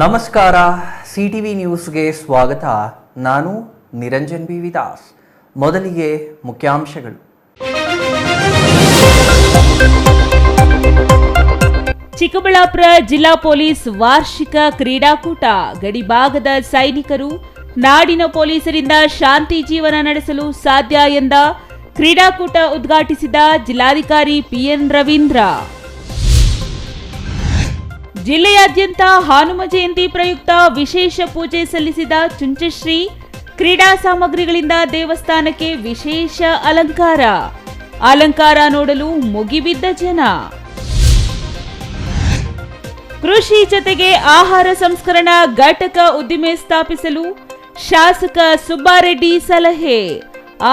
ನಮಸ್ಕಾರ, ಸಿಟಿವಿ ನ್ಯೂಸ್ಗೆ ಸ್ವಾಗತ. ನಾನು ನಿರಂಜನ್ ಬಿ ವಿದಾಸ್. ಮೊದಲಿಗೆ ಮುಖ್ಯಾಂಶಗಳು. ಚಿಕ್ಕಬಳ್ಳಾಪುರ ಜಿಲ್ಲಾ ಪೊಲೀಸ್ ವಾರ್ಷಿಕ ಕ್ರೀಡಾಕೂಟ. ಗಡಿಭಾಗದ ಸೈನಿಕರು ನಾಡಿನ ಪೊಲೀಸರಿಂದ ಶಾಂತಿ ಜೀವನ ನಡೆಸಲು ಸಾಧ್ಯ ಎಂದ ಕ್ರೀಡಾಕೂಟ ಉದ್ಘಾಟಿಸಿದ ಜಿಲ್ಲಾಧಿಕಾರಿ ಪಿಎನ್ ರವೀಂದ್ರ. ಜಿಲ್ಲೆಯಾದ್ಯಂತ ಹನುಮ ಜಯಂತಿ ಪ್ರಯುಕ್ತ ವಿಶೇಷ ಪೂಜೆ ಸಲ್ಲಿಸಿದ ಚುಂಚಶ್ರೀ. ಕ್ರೀಡಾ ಸಾಮಗ್ರಿಗಳಿಂದ ದೇವಸ್ಥಾನಕ್ಕೆ ವಿಶೇಷ ಅಲಂಕಾರ ನೋಡಲು ಮುಗಿಬಿದ್ದ ಜನ. ಕೃಷಿ ಜತೆಗೆ ಆಹಾರ ಸಂಸ್ಕರಣಾ ಘಟಕ ಉದ್ದಿಮೆ ಸ್ಥಾಪಿಸಲು ಶಾಸಕ ಸುಬ್ಬಾರೆಡ್ಡಿ ಸಲಹೆ.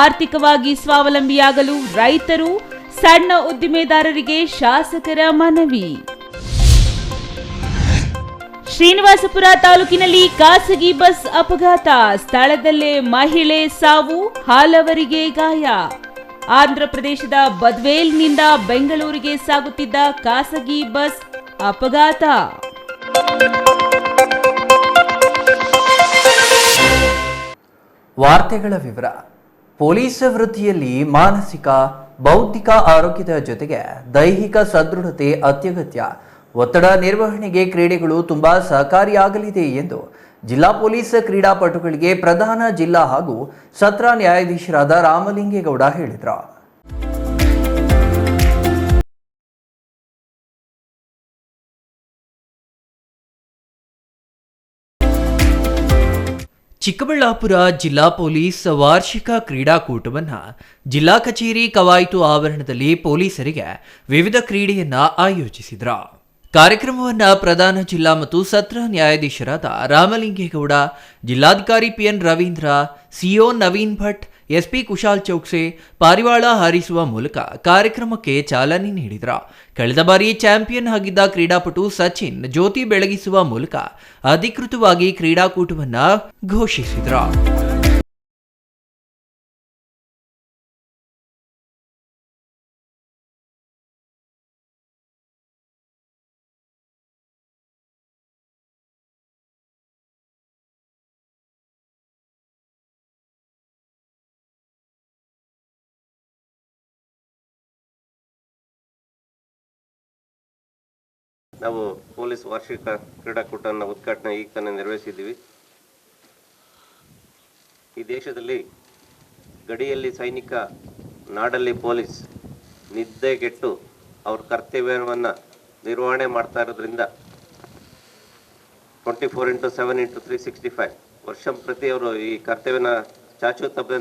ಆರ್ಥಿಕವಾಗಿ ಸ್ವಾವಲಂಬಿಯಾಗಲು ರೈತರು, ಸಣ್ಣ ಉದ್ದಿಮೆದಾರರಿಗೆ ಶಾಸಕರ ಮನವಿ. ಶ್ರೀನಿವಾಸಪುರ ತಾಲೂಕಿನಲ್ಲಿ ಖಾಸಗಿ ಬಸ್ ಅಪಘಾತ. ಸ್ಥಳದಲ್ಲೇ ಮಹಿಳೆ ಸಾವು, ಹಲವರಿಗೆ ಗಾಯ. ಆಂಧ್ರಪ್ರದೇಶದ ಬದ್ವೇಲ್ನಿಂದ ಬೆಂಗಳೂರಿಗೆ ಸಾಗುತ್ತಿದ್ದ ಖಾಸಗಿ ಬಸ್ ಅಪಘಾತ. ವಾರ್ತೆಗಳ ವಿವರ. ಪೊಲೀಸ್ ವೃತ್ತಿಯಲ್ಲಿ ಮಾನಸಿಕ, ಬೌದ್ಧಿಕ ಆರೋಗ್ಯದ ಜೊತೆಗೆ ದೈಹಿಕ ಸದೃಢತೆ ಅತ್ಯಗತ್ಯ. ಒತ್ತಡ ನಿರ್ವಹಣೆಗೆ ಕ್ರೀಡೆಗಳು ತುಂಬಾ ಸಹಕಾರಿಯಾಗಲಿದೆ ಎಂದು ಜಿಲ್ಲಾ ಪೊಲೀಸ್ ಕ್ರೀಡಾಪಟುಗಳಿಗೆ ಪ್ರಧಾನ ಜಿಲ್ಲಾ ಹಾಗೂ ಸತ್ರ ನ್ಯಾಯಾಧೀಶರಾದ ರಾಮಲಿಂಗೇಗೌಡ ಹೇಳಿದರು. ಚಿಕ್ಕಬಳ್ಳಾಪುರ ಜಿಲ್ಲಾ ಪೊಲೀಸ್ ವಾರ್ಷಿಕ ಕ್ರೀಡಾಕೂಟವನ್ನು ಜಿಲ್ಲಾ ಕಚೇರಿ ಕವಾಯಿತು ಆವರಣದಲ್ಲಿ ಪೊಲೀಸರಿಗೆ ವಿವಿಧ ಕ್ರೀಡೆಯನ್ನ ಆಯೋಜಿಸಿದ್ರು. ಕಾರ್ಯಕ್ರಮವನ್ನು ಪ್ರಧಾನ ಜಿಲ್ಲಾ ಮತ್ತು ಸತ್ರ ನ್ಯಾಯಾಧೀಶರಾದ ರಾಮಲಿಂಗೇಗೌಡ, ಜಿಲ್ಲಾಧಿಕಾರಿ PN Ravindra, CEO Naveen Bhat, SP Kushal Chouksey ಪಾರಿವಾಳ ಹಾರಿಸುವ ಮೂಲಕ ಕಾರ್ಯಕ್ರಮಕ್ಕೆ ಚಾಲನೆ ನೀಡಿದರು. ಕಳೆದ ಬಾರಿ ಚಾಂಪಿಯನ್ ಆಗಿದ್ದ ಕ್ರೀಡಾಪಟು ಸಚಿನ್ ಜ್ಯೋತಿ ಬೆಳಗಿಸುವ ಮೂಲಕ ಅಧಿಕೃತವಾಗಿ ಕ್ರೀಡಾಕೂಟವನ್ನು ಘೋಷಿಸಿದರು. ನಾವು ಪೊಲೀಸ್ ವಾರ್ಷಿಕ ಕ್ರೀಡಾಕೂಟವನ್ನು ಉದ್ಘಾಟನೆ ಈಗ ತಾನೇ ನೆರವೇರಿಸಿದ್ದೀವಿ. ಈ ದೇಶದಲ್ಲಿ ಗಡಿಯಲ್ಲಿ ಸೈನಿಕ, ನಾಡಲ್ಲಿ ಪೊಲೀಸ್ ನಿದ್ದೆಗೆಟ್ಟು ಅವ್ರ ಕರ್ತವ್ಯವನ್ನು ನಿರ್ವಹಣೆ ಮಾಡ್ತಾ ಇರೋದ್ರಿಂದ 24x7x365 ವರ್ಷ ಪ್ರತಿ ಅವರು ಈ ಕರ್ತವ್ಯನ ಚಾಚು ತಪ್ಪದೆ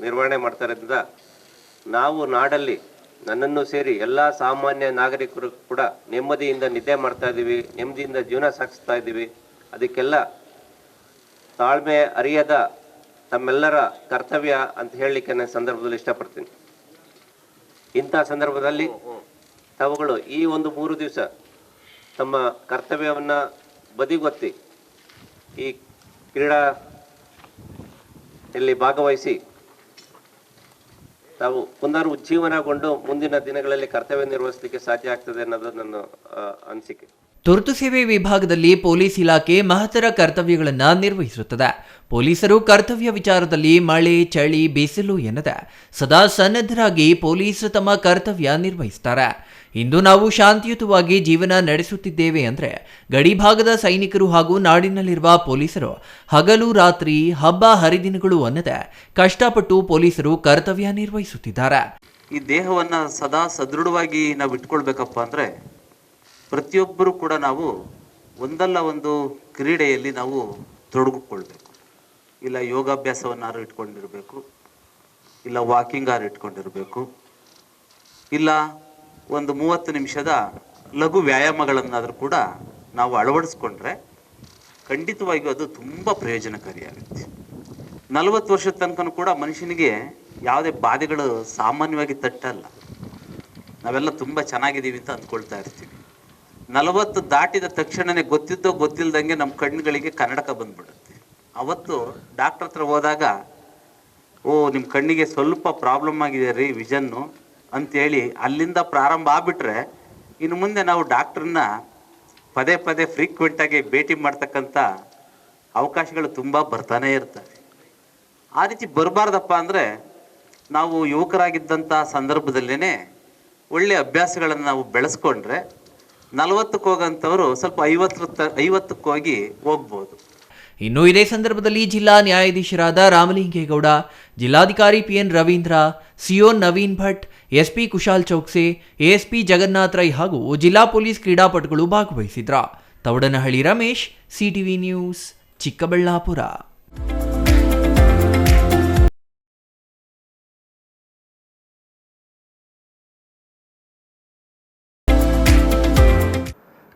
ನಿರ್ವಹಣೆ ಮಾಡ್ತಾ ಇರೋದ್ರಿಂದ ನಾವು ನಾಡಲ್ಲಿ ನನ್ನನ್ನು ಸೇರಿ ಎಲ್ಲ ಸಾಮಾನ್ಯ ನಾಗರಿಕರು ಕೂಡ ನೆಮ್ಮದಿಯಿಂದ ನಿದ್ದೆ ಮಾಡ್ತಾ ಇದ್ದೀವಿ, ನೆಮ್ಮದಿಯಿಂದ ಜೀವನ ಸಾಗಿಸ್ತಾ ಇದ್ದೀವಿ. ಅದಕ್ಕೆಲ್ಲ ತಾಳ್ಮೆ ಅರಿಯದ ತಮ್ಮೆಲ್ಲರ ಕರ್ತವ್ಯ ಅಂತ ಹೇಳಲಿಕ್ಕೆ ನಾನು ಸಂದರ್ಭದಲ್ಲಿ ಇಷ್ಟಪಡ್ತೀನಿ. ಇಂಥ ಸಂದರ್ಭದಲ್ಲಿ ತಾವುಗಳು ಈ ಒಂದು 3 ದಿವಸ ತಮ್ಮ ಕರ್ತವ್ಯವನ್ನು ಬದಿಗೊತ್ತಿ ಈ ಕ್ರೀಡೆಯಲ್ಲಿ ಭಾಗವಹಿಸಿ ತಾವು ಪುನರುಜ್ಜೀವನಗೊಂಡು ಮುಂದಿನ ದಿನಗಳಲ್ಲಿ ಕರ್ತವ್ಯ ನಿರ್ವಹಿಸಲಿಕ್ಕೆ ಸಾಧ್ಯ ಆಗ್ತದೆ ಅನ್ನೋದು ನನ್ನ ಅನಿಸಿಕೆ. ತುರ್ತು ಸೇವೆ ವಿಭಾಗದಲ್ಲಿ ಪೊಲೀಸ್ ಇಲಾಖೆ ಮಹತ್ತರ ಕರ್ತವ್ಯಗಳನ್ನು ನಿರ್ವಹಿಸುತ್ತದೆ. ಪೊಲೀಸರು ಕರ್ತವ್ಯ ವಿಚಾರದಲ್ಲಿ ಮಳೆ, ಚಳಿ, ಬಿಸಿಲು ಎನ್ನದೆ ಸದಾ ಸನ್ನದ್ಧರಾಗಿ ಪೊಲೀಸ್ ತಮ್ಮ ಕರ್ತವ್ಯ ನಿರ್ವಹಿಸುತ್ತಾರೆ. ಇಂದು ನಾವು ಶಾಂತಿಯುತವಾಗಿ ಜೀವನ ನಡೆಸುತ್ತಿದ್ದೇವೆ ಅಂದರೆ ಗಡಿ ಭಾಗದ ಸೈನಿಕರು ಹಾಗೂ ನಾಡಿನಲ್ಲಿರುವ ಪೊಲೀಸರು ಹಗಲು ರಾತ್ರಿ, ಹಬ್ಬ ಹರಿದಿನಗಳು ಅನ್ನದೆ ಕಷ್ಟಪಟ್ಟು ಪೊಲೀಸರು ಕರ್ತವ್ಯ ನಿರ್ವಹಿಸುತ್ತಿದ್ದಾರೆ. ಈ ದೇಹವನ್ನ ಸದಾ ಸದೃಢವಾಗಿ ನಾವು ಇಟ್ಕೊಳ್ಬೇಕಪ್ಪ ಅಂದ್ರೆ ಪ್ರತಿಯೊಬ್ಬರು ಕೂಡ ನಾವು ಒಂದಲ್ಲ ಒಂದು ಕ್ರೀಡೆಯಲ್ಲಿ ನಾವು ತೊಡಗಿಕೊಳ್ಬೇಕು. ಇಲ್ಲ ಯೋಗಾಭ್ಯಾಸವನ್ನಾರು ಇಟ್ಕೊಂಡಿರ್ಬೇಕು, ಇಲ್ಲ ವಾಕಿಂಗ್ ಆರು ಇಟ್ಕೊಂಡಿರ್ಬೇಕು, ಇಲ್ಲ ಒಂದು 30 ನಿಮಿಷದ ಲಘು ವ್ಯಾಯಾಮಗಳನ್ನಾದರೂ ಕೂಡ ನಾವು ಅಳವಡಿಸ್ಕೊಂಡ್ರೆ ಖಂಡಿತವಾಗಿಯೂ ಅದು ತುಂಬ ಪ್ರಯೋಜನಕಾರಿಯಾಗುತ್ತೆ. 40 ವರ್ಷದ ತನಕ ಕೂಡ ಮನುಷ್ಯನಿಗೆ ಯಾವುದೇ ಬಾಧೆಗಳು ಸಾಮಾನ್ಯವಾಗಿ ತಟ್ಟಲ್ಲ. ನಾವೆಲ್ಲ ತುಂಬ ಚೆನ್ನಾಗಿದ್ದೀವಿ ಅಂತ ಅಂದ್ಕೊಳ್ತಾ ಇರ್ತೀವಿ. 40 ದಾಟಿದ ತಕ್ಷಣನೇ ಗೊತ್ತಿದ್ದೋ ಗೊತ್ತಿಲ್ದಂಗೆ ನಮ್ಮ ಕಣ್ಣುಗಳಿಗೆ ಕನ್ನಡಕ ಬಂದ್ಬಿಡುತ್ತೆ. ಅವತ್ತು ಡಾಕ್ಟರ್ ಹತ್ರ ಹೋದಾಗ, ನಿಮ್ಮ ಕಣ್ಣಿಗೆ ಸ್ವಲ್ಪ ಪ್ರಾಬ್ಲಮ್ ಆಗಿದೆ ರೀ ವಿಷನ್ನು ಅಂತೇಳಿ ಅಲ್ಲಿಂದ ಪ್ರಾರಂಭ ಆಗ್ಬಿಟ್ರೆ ಇನ್ನು ಮುಂದೆ ನಾವು ಡಾಕ್ಟ್ರನ್ನ ಪದೇ ಪದೇ ಫ್ರೀಕ್ವೆಂಟಾಗಿ ಭೇಟಿ ಮಾಡ್ತಕ್ಕಂಥ ಅವಕಾಶಗಳು ತುಂಬ ಬರ್ತಾನೆ ಇರ್ತವೆ. ಆ ರೀತಿ ಬರಬಾರ್ದಪ್ಪ ಅಂದರೆ ನಾವು ಯುವಕರಾಗಿದ್ದಂಥ ಸಂದರ್ಭದಲ್ಲೇ ಒಳ್ಳೆಯ ಅಭ್ಯಾಸಗಳನ್ನು ನಾವು ಬೆಳೆಸ್ಕೊಂಡ್ರೆ 40ಕ್ಕೆ ಹೋಗೋಂಥವ್ರು ಸ್ವಲ್ಪ 50ಕ್ಕೆ ಹೋಗ್ಬೋದು. ಇನ್ನು ಇದೇ ಸಂದರ್ಭದಲ್ಲಿ ಜಿಲ್ಲಾ ನ್ಯಾಯಾಧೀಶರಾದ ರಾಮಲಿಂಗೇಗೌಡ, ಜಿಲ್ಲಾಧಿಕಾರಿ PN Ravindra, CO Naveen Bhat, SP Kushal Chouksey, ASP Jagannath Rai ಹಾಗೂ ಜಿಲ್ಲಾ ಪೊಲೀಸ್ ಕ್ರೀಡಾಪಟುಗಳು ಭಾಗವಹಿಸಿದ್ರ. Thoudanahalli Ramesh, CTV news, Chikkaballapur.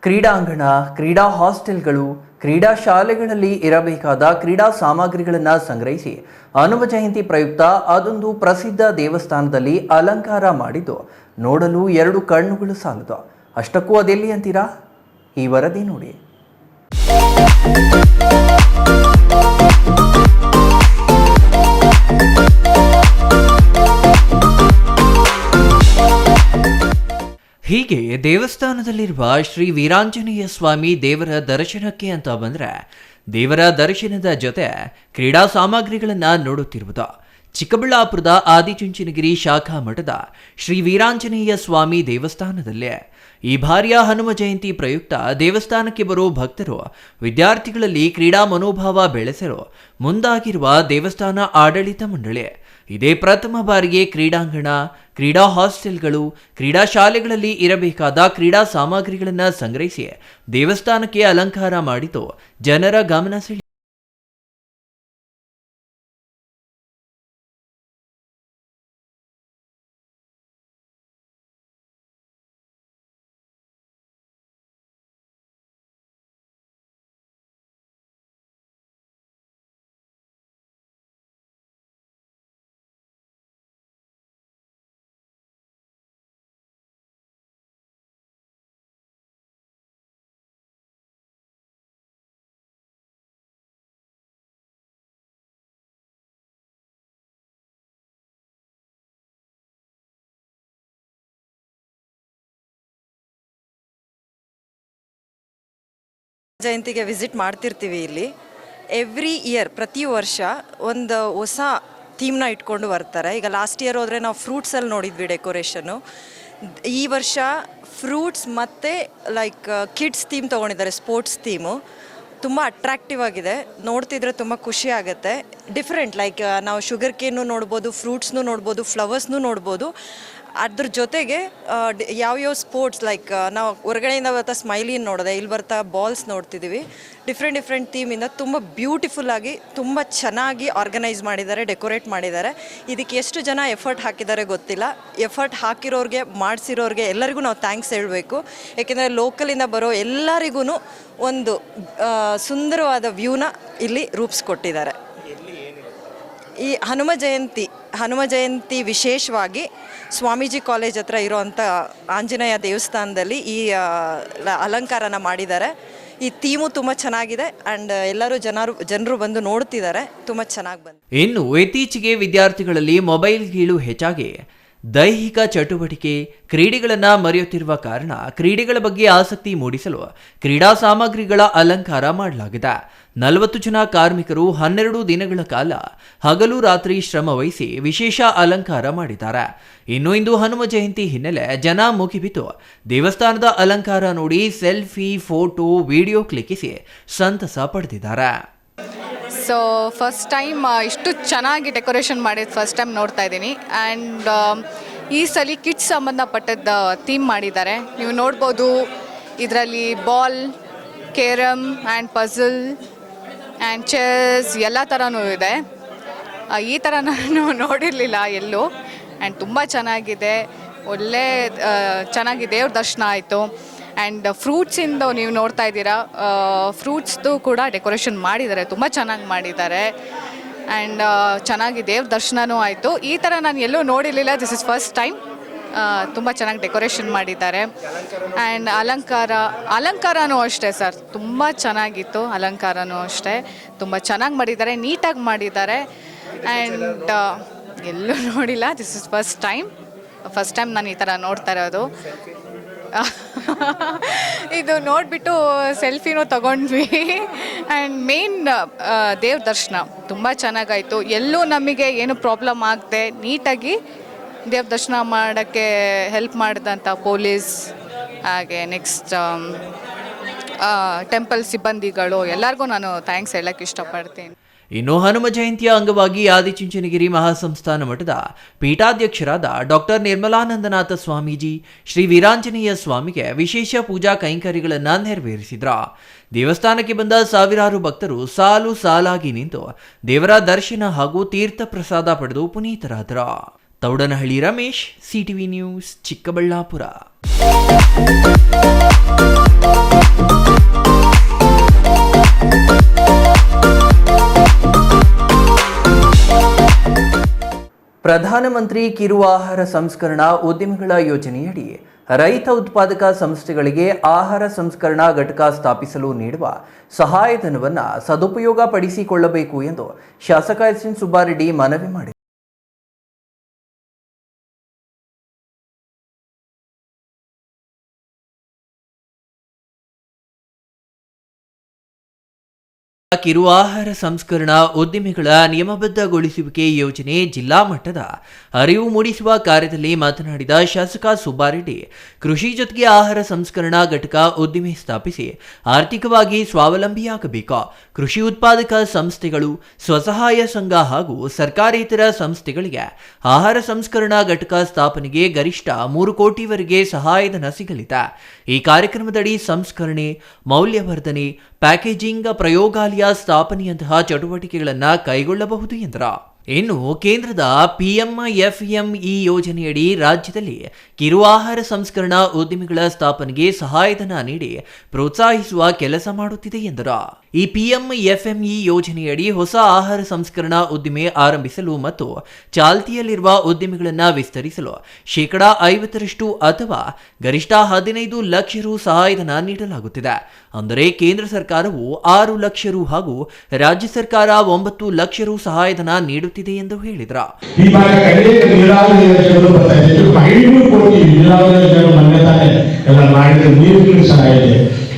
ಕ್ರೀಡಾಂಗಣ, ಕ್ರೀಡಾ ಹಾಸ್ಟೆಲ್ಗಳು, ಕ್ರೀಡಾ ಶಾಲೆಗಳಲ್ಲಿ ಇರಬೇಕಾದ ಕ್ರೀಡಾ ಸಾಮಗ್ರಿಗಳನ್ನು ಸಂಗ್ರಹಿಸಿ ಹನುಮ ಜಯಂತಿ ಪ್ರಯುಕ್ತ ಅದೊಂದು ಪ್ರಸಿದ್ಧ ದೇವಸ್ಥಾನದಲ್ಲಿ ಅಲಂಕಾರ ಮಾಡಿದ್ದು ನೋಡಲು 2 ಕಣ್ಣುಗಳು ಸಾಲದು. ಅಷ್ಟಕ್ಕೂ ಅದೆಲ್ಲಿ ಅಂತೀರಾ? ಈ ವರದಿ ನೋಡಿ. ಹೀಗೆ ದೇವಸ್ಥಾನದಲ್ಲಿರುವ ಶ್ರೀ ವೀರಾಂಜನೇಯ ಸ್ವಾಮಿ ದೇವರ ದರ್ಶನಕ್ಕೆ ಅಂತ ಬಂದರೆ ದೇವರ ದರ್ಶನದ ಜೊತೆ ಕ್ರೀಡಾ ಸಾಮಗ್ರಿಗಳನ್ನು ನೋಡುತ್ತಿರುವುದು ಚಿಕ್ಕಬಳ್ಳಾಪುರದ ಆದಿಚುಂಚನಗಿರಿ ಶಾಖಾ ಮಠದ ಶ್ರೀ ವೀರಾಂಜನೇಯ ಸ್ವಾಮಿ ದೇವಸ್ಥಾನದಲ್ಲೇ. ಈ ಬಾರಿಯ ಹನುಮ ಜಯಂತಿ ಪ್ರಯುಕ್ತ ದೇವಸ್ಥಾನಕ್ಕೆ ಬರೋ ಭಕ್ತರು, ವಿದ್ಯಾರ್ಥಿಗಳಲ್ಲಿ ಕ್ರೀಡಾ ಮನೋಭಾವ ಬೆಳೆಸಲು ಮುಂದಾಗಿರುವ ದೇವಸ್ಥಾನ ಆಡಳಿತ ಮಂಡಳಿ ಇದೇ ಪ್ರಥಮ ಬಾರಿಗೆ ಕ್ರೀಡಾಂಗಣ, ಕ್ರೀಡಾ ಹಾಸ್ಟೆಲ್ಗಳು, ಕ್ರೀಡಾ ಶಾಲೆಗಳಲ್ಲಿ ಇರಬೇಕಾದ ಕ್ರೀಡಾ ಸಾಮಗ್ರಿಗಳನ್ನು ಸಂಗ್ರಹಿಸಿ ದೇವಸ್ಥಾನಕ್ಕೆ ಅಲಂಕಾರ ಮಾಡಿದ್ದು ಜನರ ಗಮನ ಸೆಳೆಯಿತು. ಜಯಂತಿಗೆ ವಿಸಿಟ್ ಮಾಡ್ತಿರ್ತೀವಿ. ಇಲ್ಲಿ ಎವ್ರಿ ಇಯರ್ ಪ್ರತಿ ವರ್ಷ ಒಂದು ಹೊಸ ಥೀಮ್ನ ಇಟ್ಕೊಂಡು ಬರ್ತಾರೆ. ಈಗ ಲಾಸ್ಟ್ ಇಯರ್ ಹೋದರೆ ನಾವು ಫ್ರೂಟ್ಸಲ್ಲಿ ನೋಡಿದ್ವಿ ಡೆಕೋರೇಷನ್ನು. ಈ ವರ್ಷ ಫ್ರೂಟ್ಸ್ ಮತ್ತು ಲೈಕ್ ಕಿಡ್ಸ್ ಥೀಮ್ ತೊಗೊಂಡಿದ್ದಾರೆ, ಸ್ಪೋರ್ಟ್ಸ್ ಥೀಮು. ತುಂಬ ಅಟ್ರಾಕ್ಟಿವ್ ಆಗಿದೆ, ನೋಡ್ತಿದ್ರೆ ತುಂಬ ಖುಷಿ ಆಗುತ್ತೆ. ಡಿಫ್ರೆಂಟ್, ಲೈಕ್ ನಾವು ಶುಗರ್ ಕೇನು ನೋಡ್ಬೋದು, ಫ್ರೂಟ್ಸ್ನೂ ನೋಡ್ಬೋದು, ಫ್ಲವರ್ಸ್ನೂ ನೋಡ್ಬೋದು. ಅದ್ರ ಜೊತೆಗೆ ಯಾವ್ಯಾವ ಸ್ಪೋರ್ಟ್ಸ್, ಲೈಕ್ ನಾವು ಹೊರಗಡೆಯಿಂದ ಬರ್ತಾ ಸ್ಮೈಲಿನ ನೋಡಿದೆ, ಇಲ್ಲಿ ಬರ್ತಾ ಬಾಲ್ಸ್ ನೋಡ್ತಿದ್ದೀವಿ. ಡಿಫ್ರೆಂಟ್ ಥೀಮಿಂದ ತುಂಬ ಬ್ಯೂಟಿಫುಲ್ಲಾಗಿ ತುಂಬ ಚೆನ್ನಾಗಿ ಆರ್ಗನೈಸ್ ಮಾಡಿದ್ದಾರೆ, ಡೆಕೋರೇಟ್ ಮಾಡಿದ್ದಾರೆ. ಇದಕ್ಕೆ ಎಷ್ಟು ಜನ ಎಫರ್ಟ್ ಹಾಕಿದ್ದಾರೆ ಗೊತ್ತಿಲ್ಲ. ಎಫರ್ಟ್ ಹಾಕಿರೋರಿಗೆ, ಮಾಡಿಸಿರೋರಿಗೆ ಎಲ್ಲರಿಗೂ ನಾವು ಥ್ಯಾಂಕ್ಸ್ ಹೇಳಬೇಕು. ಏಕೆಂದರೆ ಲೋಕಲಿಂದ ಬರೋ ಎಲ್ಲರಿಗೂ ಒಂದು ಸುಂದರವಾದ ವ್ಯೂನ ಇಲ್ಲಿ ರೂಪಿಸ್ಕೊಟ್ಟಿದ್ದಾರೆ. ಈ ಹನುಮ ಜಯಂತಿ ವಿಶೇಷವಾಗಿ ಸ್ವಾಮೀಜಿ ಕಾಲೇಜ್ ಹತ್ರ ಇರೋವಂಥ ಆಂಜನೇಯ ದೇವಸ್ಥಾನದಲ್ಲಿ ಈ ಅಲಂಕಾರನ ಮಾಡಿದ್ದಾರೆ. ಈ ಥೀಮು ತುಂಬ ಚೆನ್ನಾಗಿದೆ ಆ್ಯಂಡ್ ಎಲ್ಲರೂ ಜನರು ಬಂದು ನೋಡ್ತಿದ್ದಾರೆ, ತುಂಬ ಚೆನ್ನಾಗಿ ಬಂದು. ಇನ್ನು ಇತ್ತೀಚೆಗೆ ವಿದ್ಯಾರ್ಥಿಗಳಲ್ಲಿ ಮೊಬೈಲ್ ಗೀಳು ಹೆಚ್ಚಾಗಿ ದೈಹಿಕ ಚಟುವಟಿಕೆ, ಕ್ರೀಡೆಗಳನ್ನು ಮರೆಯುತ್ತಿರುವ ಕಾರಣ ಕ್ರೀಡೆಗಳ ಬಗ್ಗೆ ಆಸಕ್ತಿ ಮೂಡಿಸಲು ಕ್ರೀಡಾ ಸಾಮಗ್ರಿಗಳ ಅಲಂಕಾರ ಮಾಡಲಾಗಿದೆ. 40 ಜನ ಕಾರ್ಮಿಕರು 12 ದಿನಗಳ ಕಾಲ ಹಗಲು ರಾತ್ರಿ ಶ್ರಮ ವಹಿಸಿ ವಿಶೇಷ ಅಲಂಕಾರ ಮಾಡಿದ್ದಾರೆ. ಇನ್ನು ಇಂದು ಹನುಮ ಜಯಂತಿ ಹಿನ್ನೆಲೆ ಜನ ಮುಗಿಬಿದ್ದು ದೇವಸ್ಥಾನದ ಅಲಂಕಾರ ನೋಡಿ ಸೆಲ್ಫಿ, ಫೋಟೋ, ವಿಡಿಯೋ ಕ್ಲಿಕ್ಕಿಸಿ ಸಂತಸ ಪಡೆದಿದ್ದಾರೆ. ಸೊ ಫಸ್ಟ್ ಟೈಮ್ ಇಷ್ಟು ಚೆನ್ನಾಗಿ ಡೆಕೋರೇಷನ್ ಮಾಡಿದ್ದು ಫಸ್ಟ್ ಟೈಮ್ ನೋಡ್ತಾ ಇದ್ದೀನಿ. ಆ್ಯಂಡ್ ಈ ಸಲ ಕಿಡ್ಸ್ ಸಂಬಂಧಪಟ್ಟದ್ದು ಥೀಮ್ ಮಾಡಿದ್ದಾರೆ. ನೀವು ನೋಡ್ಬೋದು, ಇದರಲ್ಲಿ ball, carrom and puzzle and chess ಎಲ್ಲ ಥರನೂ ಇದೆ. ಈ ಥರ ನಾನು ನೋಡಿರಲಿಲ್ಲ ಎಲ್ಲೂ. ಆ್ಯಂಡ್ ತುಂಬ ಚೆನ್ನಾಗಿದೆ, ಒಳ್ಳೆ ಚೆನ್ನಾಗಿ ದೇವ್ರ ದರ್ಶನ ಆಯಿತು. ಆ್ಯಂಡ್ ಫ್ರೂಟ್ಸಿಂದು ನೀವು ನೋಡ್ತಾ ಇದ್ದೀರಾ, ಫ್ರೂಟ್ಸ್ದು ಕೂಡ ಡೆಕೋರೇಷನ್ ಮಾಡಿದ್ದಾರೆ, ತುಂಬ ಚೆನ್ನಾಗಿ ಮಾಡಿದ್ದಾರೆ. ಆ್ಯಂಡ್ ಚೆನ್ನಾಗಿ ದೇವ್ರ ದರ್ಶನವೂ ಆಯಿತು. ಈ ಥರ ನಾನು ಎಲ್ಲೂ ನೋಡಿರಲಿಲ್ಲ, ದಿಸ್ ಇಸ್ ಫಸ್ಟ್ ಟೈಮ್. ತುಂಬ ಚೆನ್ನಾಗಿ ಡೆಕೋರೇಷನ್ ಮಾಡಿದ್ದಾರೆ. ಆ್ಯಂಡ್ ಅಲಂಕಾರನೂ ಅಷ್ಟೇ ಸರ್, ತುಂಬ ಚೆನ್ನಾಗಿತ್ತು. ಅಲಂಕಾರನೂ ಅಷ್ಟೇ ತುಂಬ ಚೆನ್ನಾಗಿ ಮಾಡಿದ್ದಾರೆ, ನೀಟಾಗಿ ಮಾಡಿದ್ದಾರೆ. ಆ್ಯಂಡ್ ಎಲ್ಲೂ ನೋಡಿಲ್ಲ, ದಿಸ್ ಇಸ್ ಫಸ್ಟ್ ಟೈಮ್ ನಾನು ಈ ಥರ ನೋಡ್ತಾ ಇರೋದು. ಇದು ನೋಡಿಬಿಟ್ಟು ಸೆಲ್ಫಿನೂ ತಗೊಂಡ್ವಿ. ಆ್ಯಂಡ್ ಮೇನ್ ದೇವ್ರ ದರ್ಶನ ತುಂಬ ಚೆನ್ನಾಗಾಯಿತು. ಎಲ್ಲೂ ನಮಗೆ ಏನು ಪ್ರಾಬ್ಲಮ್ ಆಗದೆ ನೀಟಾಗಿ ದೇವ್ರ ದರ್ಶನ ಮಾಡೋಕ್ಕೆ ಹೆಲ್ಪ್ ಮಾಡಿದಂಥ ಪೊಲೀಸ್, ಹಾಗೆ ನೆಕ್ಸ್ಟ್ ಟೆಂಪಲ್ ಸಿಬ್ಬಂದಿಗಳು ಎಲ್ಲರಿಗೂ ನಾನು ಥ್ಯಾಂಕ್ಸ್ ಹೇಳೋಕ್ಕೆ ಇಷ್ಟಪಡ್ತೀನಿ. ಇನ್ನು ಹನುಮ ಜಯಂತಿಯ ಅಂಗವಾಗಿ ಆದಿಚುಂಚನಗಿರಿ ಮಹಾಸಂಸ್ಥಾನ ಮಠದ ಪೀಠಾಧ್ಯಕ್ಷರಾದ ಡಾಕ್ಟರ್ ನಿರ್ಮಲಾನಂದನಾಥ ಸ್ವಾಮೀಜಿ ಶ್ರೀ ವೀರಾಂಜನೇಯ ಸ್ವಾಮಿಗೆ ವಿಶೇಷ ಪೂಜಾ ಕೈಂಕರ್ಯಗಳನ್ನು ನೆರವೇರಿಸಿದ್ರ. ದೇವಸ್ಥಾನಕ್ಕೆ ಬಂದ ಸಾವಿರಾರು ಭಕ್ತರು ಸಾಲು ಸಾಲಾಗಿ ನಿಂತು ದೇವರ ದರ್ಶನ ಹಾಗೂ ತೀರ್ಥ ಪ್ರಸಾದ ಪಡೆದು ಪುನೀತರಾದ್ರ. Thoudanahalli Ramesh, CTV news, Chikkaballapur. ಪ್ರಧಾನಮಂತ್ರಿ ಕಿರು ಆಹಾರ ಸಂಸ್ಕರಣಾ ಉದ್ಯಮಿಗಳ ಯೋಜನೆಯಡಿ ರೈತ ಉತ್ಪಾದಕ ಸಂಸ್ಥೆಗಳಿಗೆ ಆಹಾರ ಸಂಸ್ಕರಣಾ ಘಟಕ ಸ್ಥಾಪಿಸಲು ನೀಡುವ ಸಹಾಯಧನವನ್ನು ಸದುಪಯೋಗ ಪಡಿಸಿಕೊಳ್ಳಬೇಕು ಎಂದು ಶಾಸಕ ಎಸ್.ಎನ್. ಸುಬ್ಬಾರೆಡ್ಡಿ ಮನವಿ ಮಾಡಿದರು. ಕಿರು ಆಹಾರ ಸಂಸ್ಕರಣಾ ಉದ್ಯಮಿಗಳ ನಿಯಮಬದ್ಧಗೊಳಿಸುವಿಕೆ ಯೋಜನೆ ಜಿಲ್ಲಾ ಮಟ್ಟದ ಅರಿವು ಮೂಡಿಸುವ ಕಾರ್ಯದಲ್ಲಿ ಮಾತನಾಡಿದ ಶಾಸಕ ಸುಬ್ಬಾರೆಡ್ಡಿ, ಕೃಷಿ ಜೊತೆಗೆ ಆಹಾರ ಸಂಸ್ಕರಣಾ ಘಟಕ ಉದ್ದಿಮೆ ಸ್ಥಾಪಿಸಿ ಆರ್ಥಿಕವಾಗಿ ಸ್ವಾವಲಂಬಿಯಾಗಬೇಕು. ಕೃಷಿ ಉತ್ಪಾದಕ ಸಂಸ್ಥೆಗಳು, ಸ್ವಸಹಾಯ ಸಂಘ ಹಾಗೂ ಸರ್ಕಾರೇತರ ಸಂಸ್ಥೆಗಳಿಗೆ ಆಹಾರ ಸಂಸ್ಕರಣಾ ಘಟಕ ಸ್ಥಾಪನೆಗೆ ಗರಿಷ್ಠ 3 ಕೋಟಿವರೆಗೆ ಸಹಾಯಧನ ಸಿಗಲಿದೆ. ಈ ಕಾರ್ಯಕ್ರಮದಡಿ ಸಂಸ್ಕರಣೆ, ಮೌಲ್ಯವರ್ಧನೆ, ಪ್ಯಾಕೇಜಿಂಗ್, ಪ್ರಯೋಗಾಲಯ ಸ್ಥಾಪನೆಯಂತಹ ಚಟುವಟಿಕೆಗಳನ್ನು ಕೈಗೊಳ್ಳಬಹುದು ಎಂದರು. ಇನ್ನು ಕೇಂದ್ರದ PMFME ಯೋಜನೆಯಡಿ ರಾಜ್ಯದಲ್ಲಿ ಕಿರು ಆಹಾರ ಸಂಸ್ಕರಣಾ ಉದ್ಯಮಿಗಳ ಸ್ಥಾಪನೆಗೆ ಸಹಾಯಧನ ನೀಡಿ ಪ್ರೋತ್ಸಾಹಿಸುವ ಕೆಲಸ ಮಾಡುತ್ತಿದೆ ಎಂದರು. ಈ PMFME ಯೋಜನೆಯಡಿ ಹೊಸ ಆಹಾರ ಸಂಸ್ಕರಣಾ ಉದ್ದಿಮೆ ಆರಂಭಿಸಲು ಮತ್ತು ಚಾಲ್ತಿಯಲ್ಲಿರುವ ಉದ್ಯಮಿಗಳನ್ನು ವಿಸ್ತರಿಸಲು 50% ಅಥವಾ ಗರಿಷ್ಠ 15 ಲಕ್ಷ ರು ಸಹಾಯಧನ ನೀಡಲಾಗುತ್ತಿದೆ. ಅಂದರೆ ಕೇಂದ್ರ ಸರ್ಕಾರವು 6 ಲಕ್ಷ ರು ಹಾಗೂ ರಾಜ್ಯ ಸರ್ಕಾರ 9 ಲಕ್ಷ ರು ಸಹಾಯಧನ ನೀಡುತ್ತಿದೆ ಎಂದು ಹೇಳಿದರು.